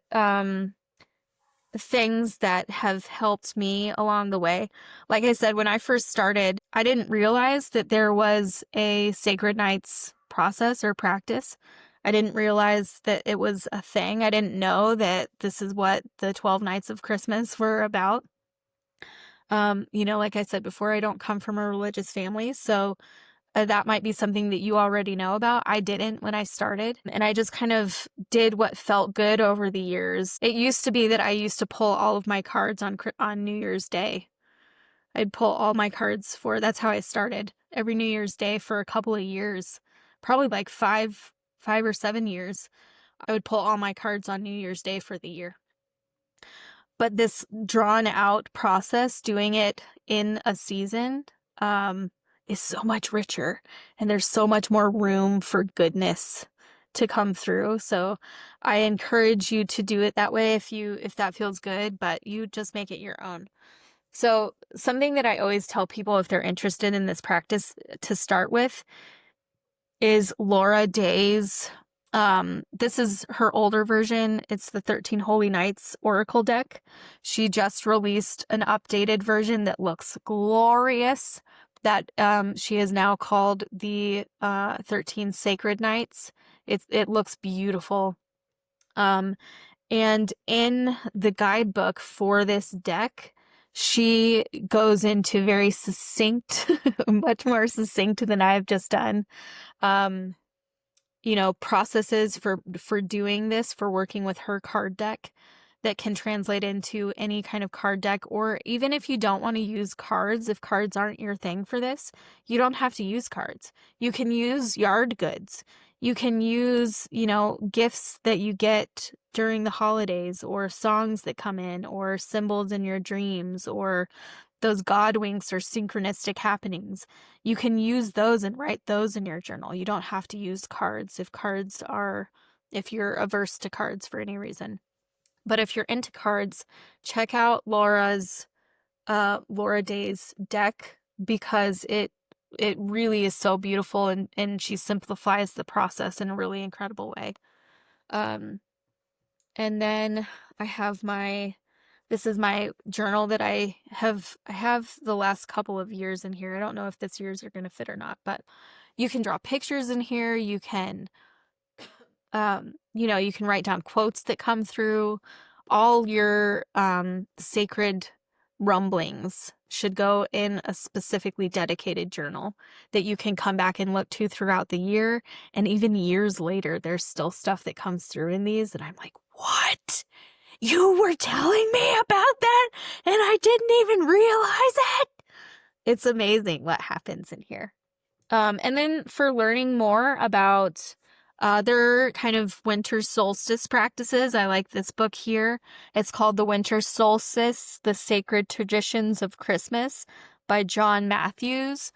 Speaker 1: things that have helped me along the way, like I said, when I first started, I didn't realize that there was a sacred nights process or practice. I didn't realize that it was a thing. I didn't know that this is what the 12 nights of Christmas were about. Like I said before, I don't come from a religious family, so that might be something that you already know about. I didn't when I started, and I just kind of did what felt good over the years. It used to be that I used to pull all of my cards on New Year's Day. I'd pull all my cards that's how I started every New Year's Day for a couple of years, probably like 5 or 7 years. I would pull all my cards on New Year's Day for the year. But this drawn out process, doing it in a season, is so much richer, and there's so much more room for goodness to come through. So I encourage you to do it that way if that feels good, but you just make it your own. So something that I always tell people if they're interested in this practice to start with is Laura Day's. This is her older version. It's the 13 Holy Nights Oracle deck. She just released an updated version that looks glorious that she has now called the 13 Sacred Nights. It looks beautiful. And in the guidebook for this deck, she goes into very succinct, much more succinct than I've just done. Processes for doing this, for working with her card deck that can translate into any kind of card deck. Or even if you don't want to use cards, if cards aren't your thing for this, you don't have to use cards. You can use yard goods. You can use, gifts that you get during the holidays, or songs that come in, or symbols in your dreams, or those God winks or synchronistic happenings. You can use those and write those in your journal. You don't have to use cards if you're averse to cards for any reason. But if you're into cards, check out Laura Day's deck, because it really is so beautiful, and she simplifies the process in a really incredible way. And then I have this is my journal that I have the last couple of years in here. I don't know if this year's are going to fit or not, but you can draw pictures in here. You can, you can write down quotes that come through. All your sacred rumblings should go in a specifically dedicated journal that you can come back and look to throughout the year. And even years later, there's still stuff that comes through in these that I'm like, what? You were telling me about that and I didn't even realize it. It's amazing what happens in here. And then for learning more about their kind of winter solstice practices, I like this book here. It's called The Winter Solstice, The Sacred Traditions of Christmas by John Matthews.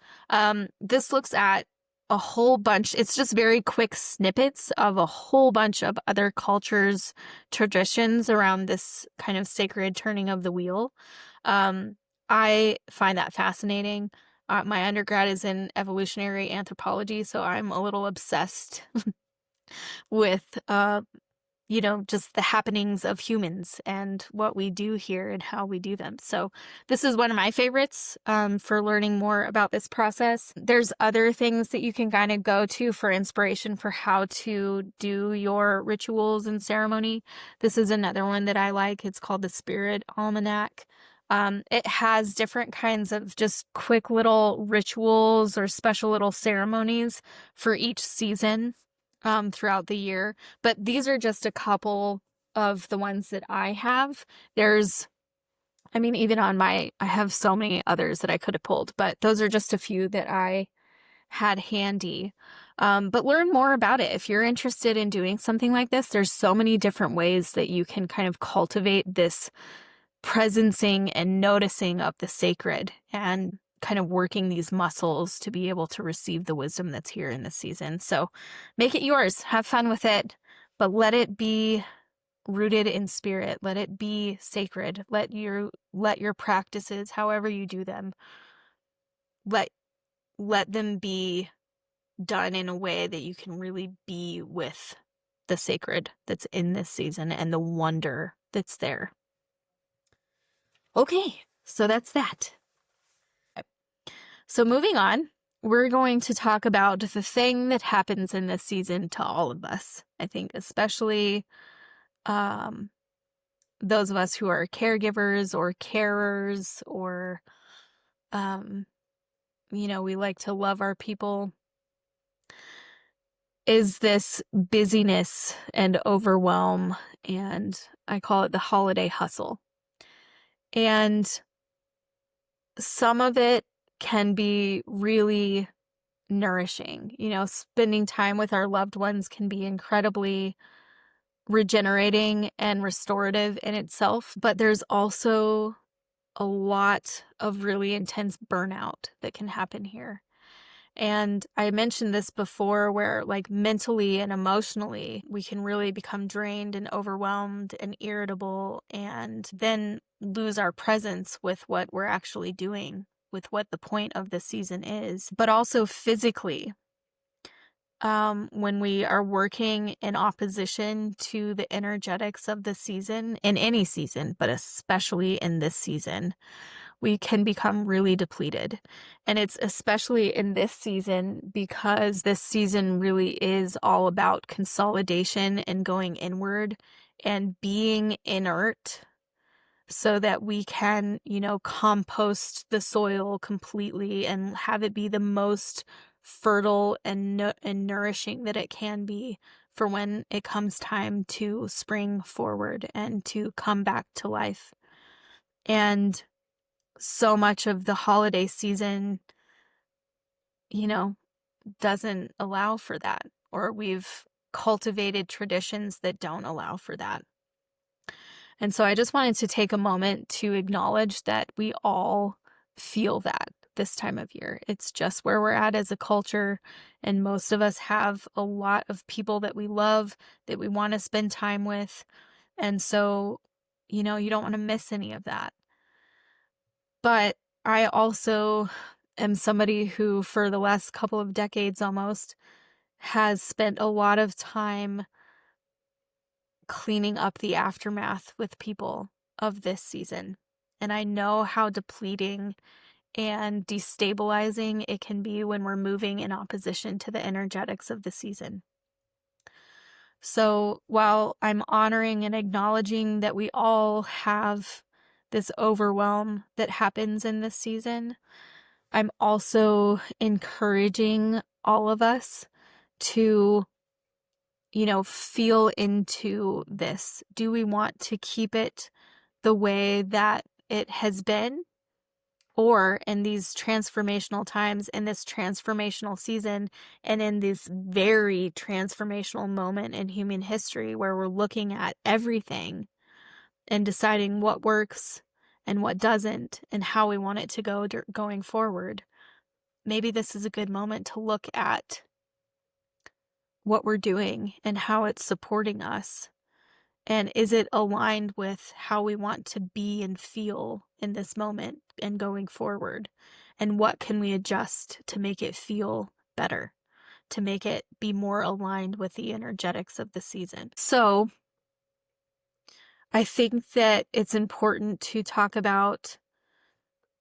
Speaker 1: This looks at a whole bunch. It's just very quick snippets of a whole bunch of other cultures' traditions around this kind of sacred turning of the wheel. I find that fascinating. My undergrad is in evolutionary anthropology, so I'm a little obsessed with just the happenings of humans and what we do here and how we do them. So this is one of my favorites for learning more about this process. There's other things that you can kind of go to for inspiration for how to do your rituals and ceremony. This is another one that I like. It's called the Spirit Almanac. It has different kinds of just quick little rituals or special little ceremonies for each season throughout the year. But these are just a couple of the ones that I have. I have so many others that I could have pulled, but those are just a few that I had handy. But learn more about it. If you're interested in doing something like this, there's so many different ways that you can kind of cultivate this presencing and noticing of the sacred, and kind of working these muscles to be able to receive the wisdom that's here in this season. So make it yours, have fun with it, but let it be rooted in spirit. Let it be sacred. Let your practices, however you do them, let them be done in a way that you can really be with the sacred that's in this season and the wonder that's there. Okay, so that's that. So moving on, we're going to talk about the thing that happens in this season to all of us. I think especially those of us who are caregivers or carers, or we like to love our people, is this busyness and overwhelm, and I call it the holiday hustle. And some of it can be really nourishing. Spending time with our loved ones can be incredibly regenerating and restorative in itself, but there's also a lot of really intense burnout that can happen here. And I mentioned this before, where like mentally and emotionally, we can really become drained and overwhelmed and irritable, and then lose our presence with what we're actually doing, with what the point of the season is. But also physically, when we are working in opposition to the energetics of the season, in any season, but especially in this season, we can become really depleted. And it's especially in this season because this season really is all about consolidation and going inward and being inert, so that we can, compost the soil completely and have it be the most fertile and nourishing that it can be for when it comes time to spring forward and to come back to life. And so much of the holiday season, doesn't allow for that, or we've cultivated traditions that don't allow for that. And so I just wanted to take a moment to acknowledge that we all feel that this time of year. It's just where we're at as a culture, and most of us have a lot of people that we love, that we want to spend time with. And so, you don't want to miss any of that. But I also am somebody who, for the last couple of decades almost, has spent a lot of time cleaning up the aftermath with people of this season. And I know how depleting and destabilizing it can be when we're moving in opposition to the energetics of the season. So while I'm honoring and acknowledging that we all have this overwhelm that happens in this season, I'm also encouraging all of us to, feel into this. Do we want to keep it the way that it has been? Or in these transformational times, in this transformational season, and in this very transformational moment in human history where we're looking at everything and deciding what works and what doesn't and how we want it to go going forward, maybe this is a good moment to look at what we're doing and how it's supporting us. And is it aligned with how we want to be and feel in this moment and going forward? And what can we adjust to make it feel better, to make it be more aligned with the energetics of the season? So I think that it's important to talk about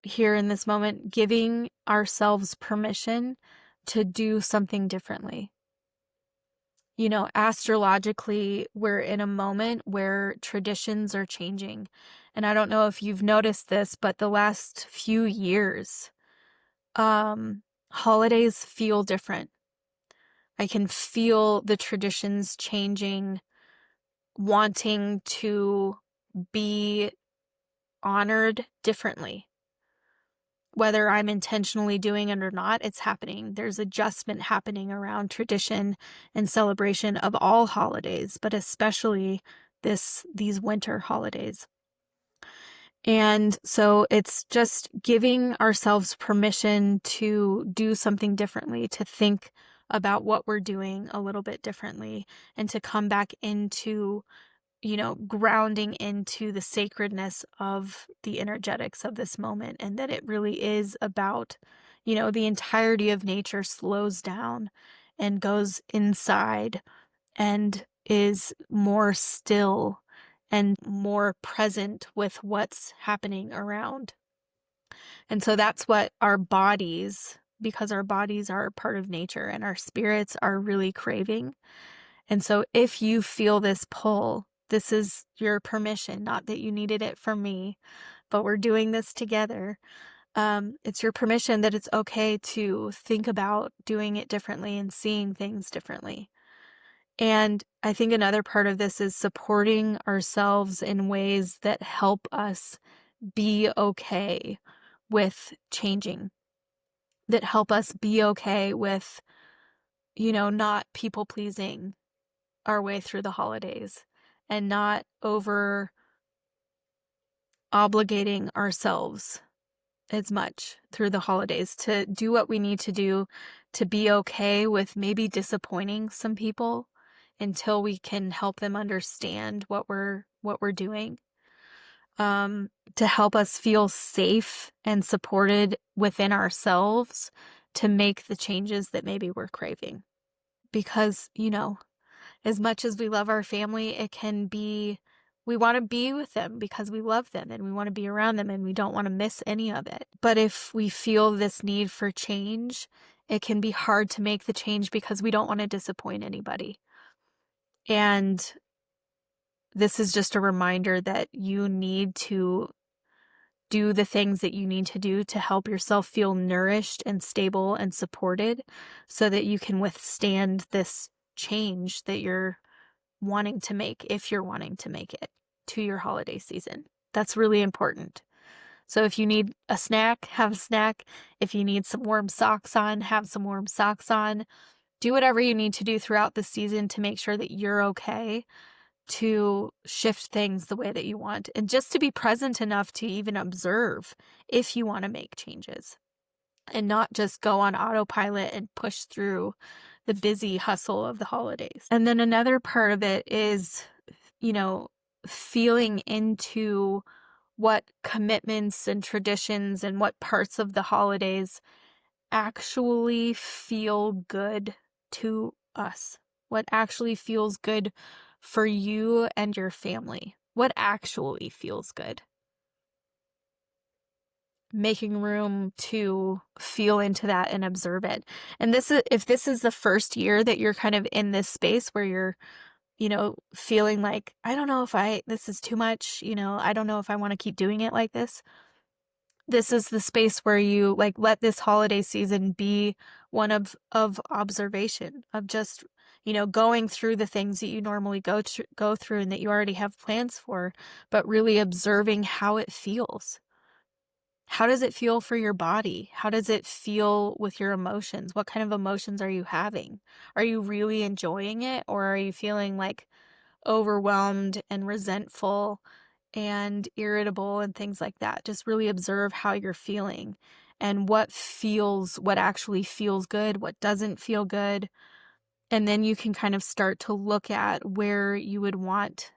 Speaker 1: here in this moment, giving ourselves permission to do something differently. Astrologically, we're in a moment where traditions are changing. And I don't know if you've noticed this, but the last few years, holidays feel different. I can feel the traditions changing, wanting to be honored differently. Whether I'm intentionally doing it or not, it's happening. There's adjustment happening around tradition and celebration of all holidays, but especially these winter holidays. And so it's just giving ourselves permission to do something differently, to think about what we're doing a little bit differently, and to come back into grounding into the sacredness of the energetics of this moment, and that it really is about, the entirety of nature slows down and goes inside and is more still and more present with what's happening around. And so that's what our bodies, because our bodies are part of nature and our spirits are really craving. And so if you feel this pull, this is your permission, not that you needed it from me, but we're doing this together. It's your permission that it's okay to think about doing it differently and seeing things differently. And I think another part of this is supporting ourselves in ways that help us be okay with changing, that help us be okay with, not people pleasing our way through the holidays and not over obligating ourselves as much through the holidays to do what we need to do to be okay with maybe disappointing some people until we can help them understand what we're doing, to help us feel safe and supported within ourselves to make the changes that maybe we're craving. Because, as much as we love our family, it can be, we want to be with them because we love them and we want to be around them and we don't want to miss any of it. But if we feel this need for change, it can be hard to make the change because we don't want to disappoint anybody. And this is just a reminder that you need to do the things that you need to do to help yourself feel nourished and stable and supported so that you can withstand this change that you're wanting to make, if you're wanting to make it to your holiday season. That's really important. So if you need a snack, have a snack. If you need some warm socks on, have some warm socks on. Do whatever you need to do throughout the season to make sure that you're okay to shift things the way that you want, and just to be present enough to even observe if you want to make changes and not just go on autopilot and push through the busy hustle of the holidays. And then another part of it is, feeling into what commitments and traditions and what parts of the holidays actually feel good to us. What actually feels good for you and your family. What actually feels good. Making room to feel into that and observe it. And if this is the first year that you're kind of in this space where you're, feeling like, I don't know if this is too much, I don't know if I want to keep doing it like this. This is the space where you let this holiday season be one of observation, of just, going through the things that you normally go through and that you already have plans for, but really observing how it feels. How does it feel for your body? How does it feel with your emotions? What kind of emotions are you having? Are you really enjoying it, or are you feeling overwhelmed and resentful and irritable and things like that? Just really observe how you're feeling and what actually feels good, what doesn't feel good. And then you can kind of start to look at where you would want,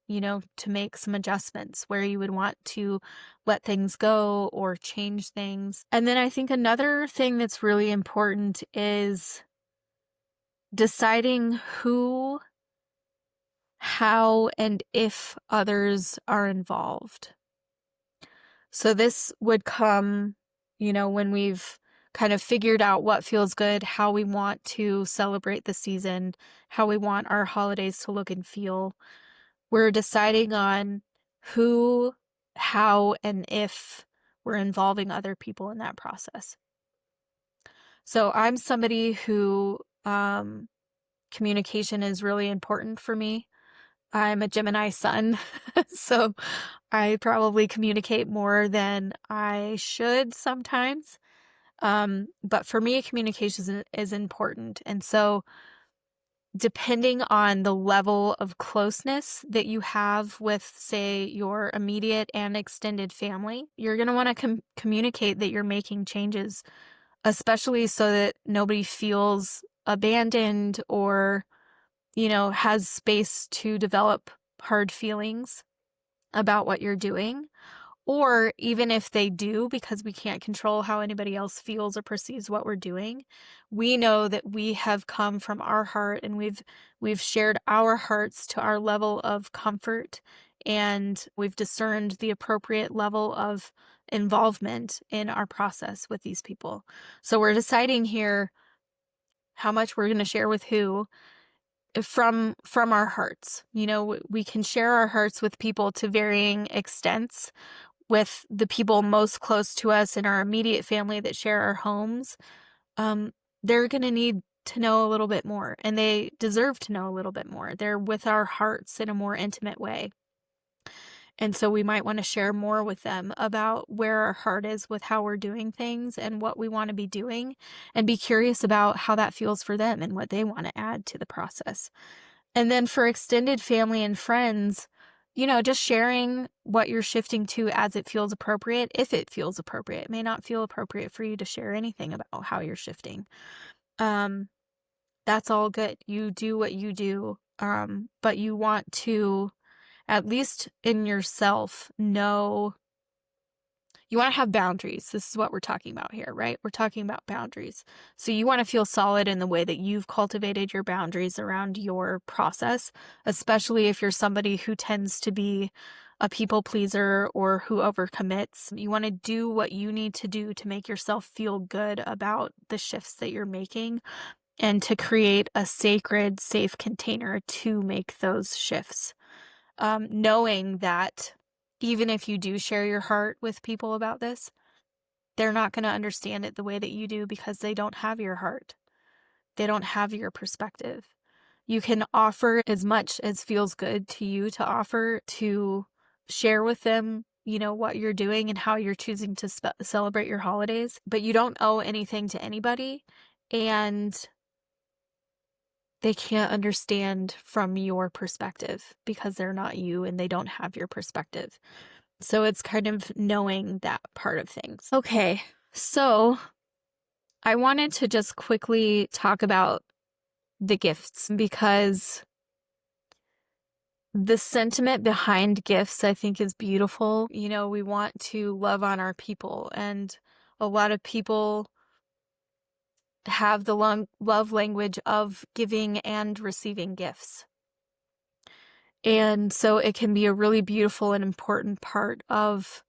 Speaker 1: to make some adjustments, where you would want to let things go or change things. And then I think another thing that's really important is deciding who, how, and if others are involved. So this would come, when we've kind of figured out what feels good, how we want to celebrate the season, how we want our holidays to look and feel. We're deciding on who, how, and if we're involving other people in that process. So I'm somebody who communication is really important for me. I'm a Gemini sun, so I probably communicate more than I should sometimes. But for me, communication is important. And so depending on the level of closeness that you have with, say, your immediate and extended family, you're going to want to communicate that you're making changes, especially so that nobody feels abandoned or, has space to develop hard feelings about what you're doing, Or even if they do, because we can't control how anybody else feels or perceives what we're doing, we know that we have come from our heart and we've shared our hearts to our level of comfort, and we've discerned the appropriate level of involvement in our process with these people. So we're deciding here how much we're going to share with who from our hearts. We can share our hearts with people to varying extents. With the people most close to us in our immediate family that share our homes, they're going to need to know a little bit more, and they deserve to know a little bit more. They're with our hearts in a more intimate way. And so we might want to share more with them about where our heart is with how we're doing things and what we want to be doing, and be curious about how that feels for them and what they want to add to the process. And then for extended family and friends, just sharing what you're shifting to as it feels appropriate, if it feels appropriate. It may not feel appropriate for you to share anything about how you're shifting. That's all good. You do what you do. But you want to, at least in yourself, know you want to have boundaries. This is what we're talking about here, right? We're talking about boundaries. So you want to feel solid in the way that you've cultivated your boundaries around your process, especially if you're somebody who tends to be a people pleaser or who overcommits. You want to do what you need to do to make yourself feel good about the shifts that you're making, and to create a sacred, safe container to make those shifts. Knowing that even if you do share your heart with people about this, they're not going to understand it the way that you do, because they don't have your heart. They don't have your perspective. You can offer as much as feels good to you to offer, to share with them, what you're doing and how you're choosing to celebrate your holidays, but you don't owe anything to anybody, and they can't understand from your perspective because they're not you and they don't have your perspective. So it's kind of knowing that part of things. Okay, so I wanted to just quickly talk about the gifts, because the sentiment behind gifts, I think, is beautiful. We want to love on our people, and a lot of people have the love language of giving and receiving gifts. And so it can be a really beautiful and important part of,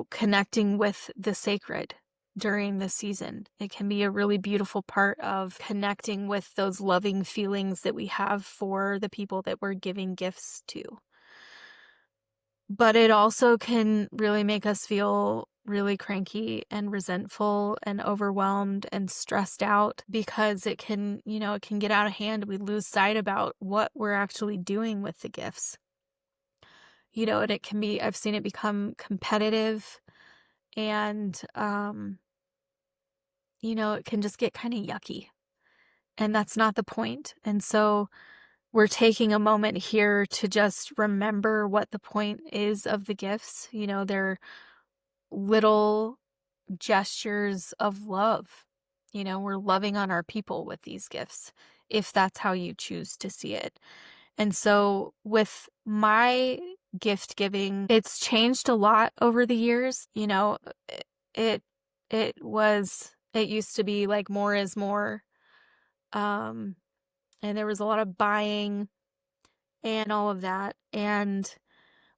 Speaker 1: connecting with the sacred during the season. It can be a really beautiful part of connecting with those loving feelings that we have for the people that we're giving gifts to. But it also can really make us feel really cranky and resentful and overwhelmed and stressed out, because it can get out of hand. We lose sight about what we're actually doing with the gifts. And it can be, I've seen it become competitive, and, it can just get kind of yucky, and that's not the point. And so we're taking a moment here to just remember what the point is of the gifts. They're little gestures of love. We're loving on our people with these gifts, if that's how you choose to see it. And so with my gift giving, it's changed a lot over the years. It used to be like more is more. And there was a lot of buying and all of that. And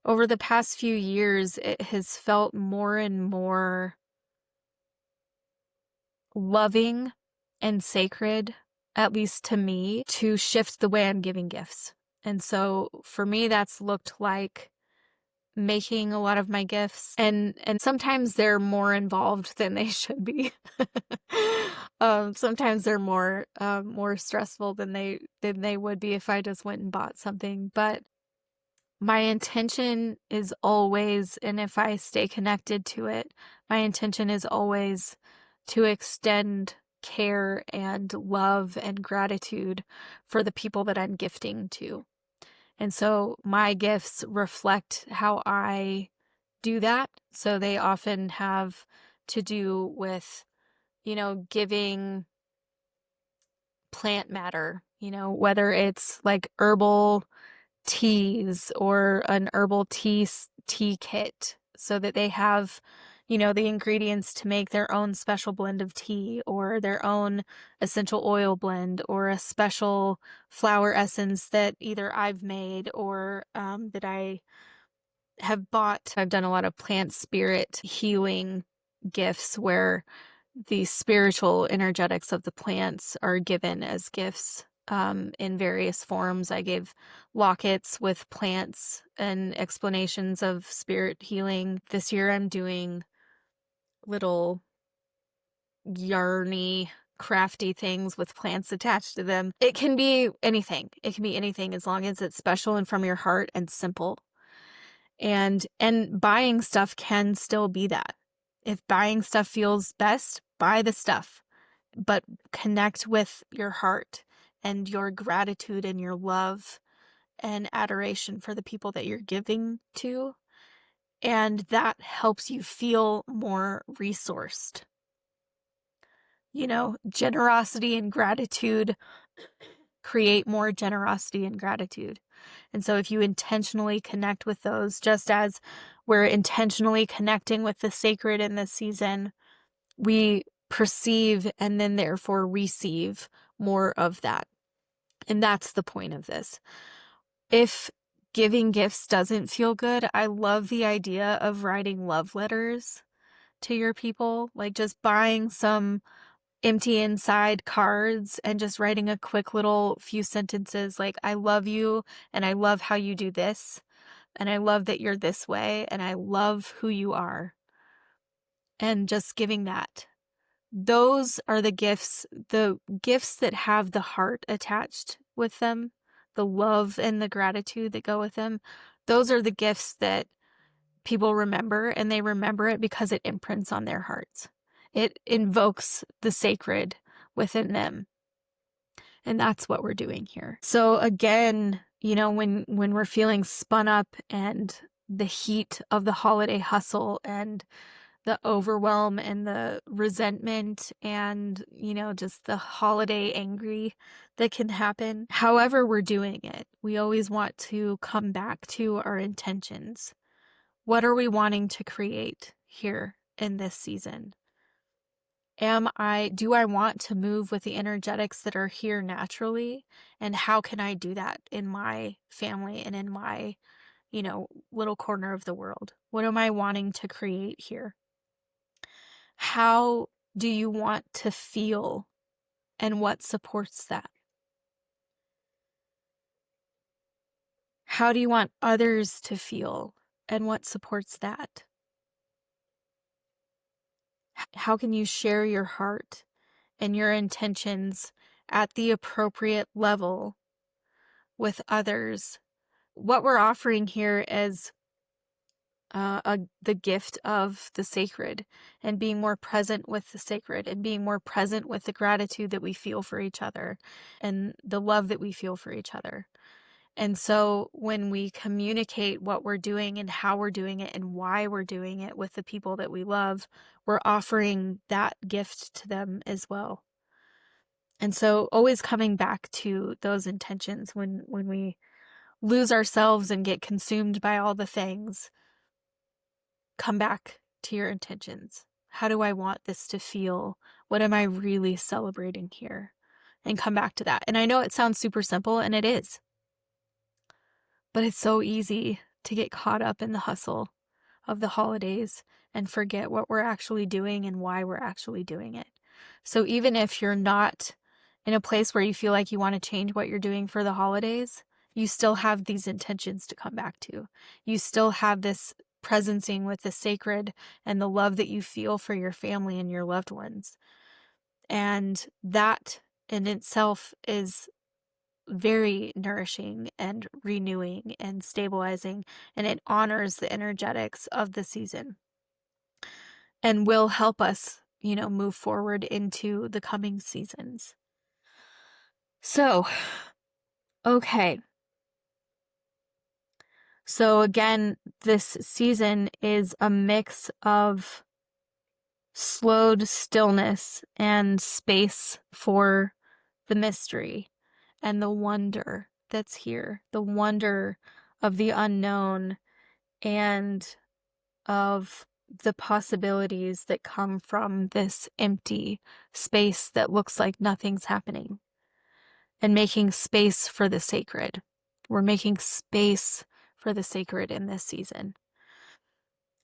Speaker 1: over the past few years, it has felt more and more loving and sacred, at least to me, to shift the way I'm giving gifts. And so for me, that's looked like making a lot of my gifts, and sometimes they're more involved than they should be. Sometimes they're more stressful than they would be if I just went and bought something. But my intention is always, and if I stay connected to it, my intention is always to extend care and love and gratitude for the people that I'm gifting to. And so my gifts reflect how I do that. So they often have to do with, giving plant matter, whether it's like herbal teas or an herbal tea kit, so that they have, you know, the ingredients to make their own special blend of tea or their own essential oil blend or a special flower essence that either I've made or that I have bought. I've done a lot of plant spirit healing gifts where the spiritual energetics of the plants are given as gifts in various forms. I gave lockets with plants and explanations of spirit healing. This year I'm doing little yarny, crafty things with plants attached to them. It can be anything. It can be anything as long as it's special and from your heart and simple. And buying stuff can still be that. If buying stuff feels best, buy the stuff, but connect with your heart and your gratitude and your love and adoration for the people that you're giving to. And that helps you feel more resourced. You know, generosity and gratitude create more generosity and gratitude. And so if you intentionally connect with those, just as we're intentionally connecting with the sacred in this season, we perceive and then therefore receive more of that. And that's the point of this. If giving gifts doesn't feel good, I love the idea of writing love letters to your people, like just buying some empty inside cards and just writing a quick little few sentences like, I love you and I love how you do this and I love that you're this way and I love who you are. And just giving that. Those are the gifts that have the heart attached with them, the love and the gratitude that go with them. Those are the gifts that people remember, and they remember it because it imprints on their hearts. It invokes the sacred within them. And that's what we're doing here. So again, you know, when we're feeling spun up and the heat of the holiday hustle and the overwhelm and the resentment and, you know, just the holiday angry that can happen, however we're doing it, we always want to come back to our intentions. What are we wanting to create here in this season? Do I want to move with the energetics that are here naturally? And how can I do that in my family and in my, you know, little corner of the world? What am I wanting to create here? How do you want to feel and what supports that? How do you want others to feel and what supports that? How can you share your heart and your intentions at the appropriate level with others? What we're offering here is the gift of the sacred and being more present with the sacred and being more present with the gratitude that we feel for each other and the love that we feel for each other. And so when we communicate what we're doing and how we're doing it and why we're doing it with the people that we love, we're offering that gift to them as well. And so always coming back to those intentions when we lose ourselves and get consumed by all the things, come back to your intentions. How do I want this to feel? What am I really celebrating here? And come back to that. And I know it sounds super simple, and it is. But it's so easy to get caught up in the hustle of the holidays and forget what we're actually doing and why we're actually doing it. So even if you're not in a place where you feel like you want to change what you're doing for the holidays, you still have these intentions to come back to. You still have this presencing with the sacred and the love that you feel for your family and your loved ones. And that in itself is very nourishing and renewing and stabilizing, and it honors the energetics of the season and will help us, you know, move forward into the coming seasons. So, okay. So again, this season is a mix of slowed stillness and space for the mystery and the wonder that's here, the wonder of the unknown and of the possibilities that come from this empty space that looks like nothing's happening, and making space for the sacred. We're making space for the sacred in this season.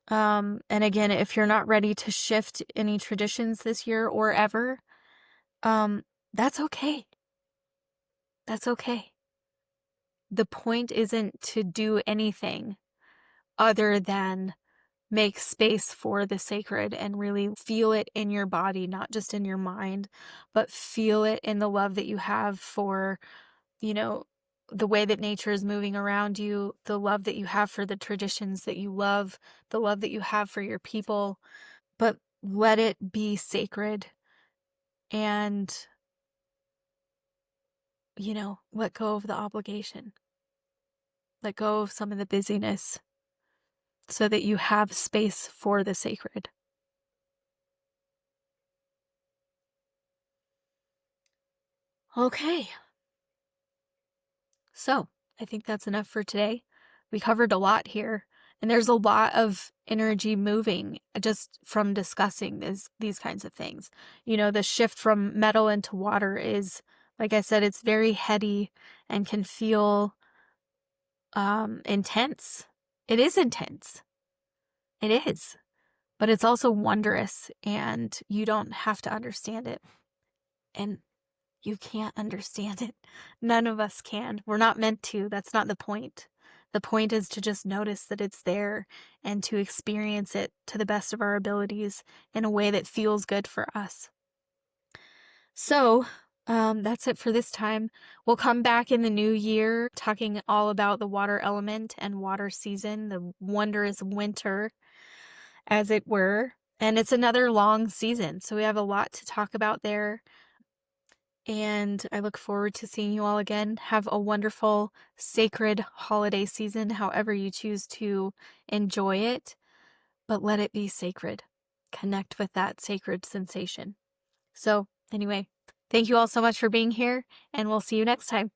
Speaker 1: And again, if you're not ready to shift any traditions this year or ever, that's okay. That's okay. The point isn't to do anything other than make space for the sacred and really feel it in your body, not just in your mind, but feel it in the love that you have for, the way that nature is moving around you, the love that you have for the traditions that you love, the love that you have for your people, but let it be sacred and, let go of the obligation. Let go of some of the busyness so that you have space for the sacred. Okay. So I think that's enough for today. We covered a lot here, and there's a lot of energy moving just from discussing these kinds of things. The shift from metal into water is, like I said, it's very heady and can feel intense. It is intense. It is. But it's also wondrous, and you don't have to understand it. And you can't understand it. None of us can. We're not meant to. That's not the point. The point is to just notice that it's there and to experience it to the best of our abilities in a way that feels good for us. So, that's it for this time. We'll come back in the new year talking all about the water element and water season, the wondrous winter, as it were. And it's another long season, so we have a lot to talk about there. And I look forward to seeing you all again. Have a wonderful, sacred holiday season, however you choose to enjoy it, but let it be sacred. Connect with that sacred sensation. So, anyway, thank you all so much for being here, and we'll see you next time.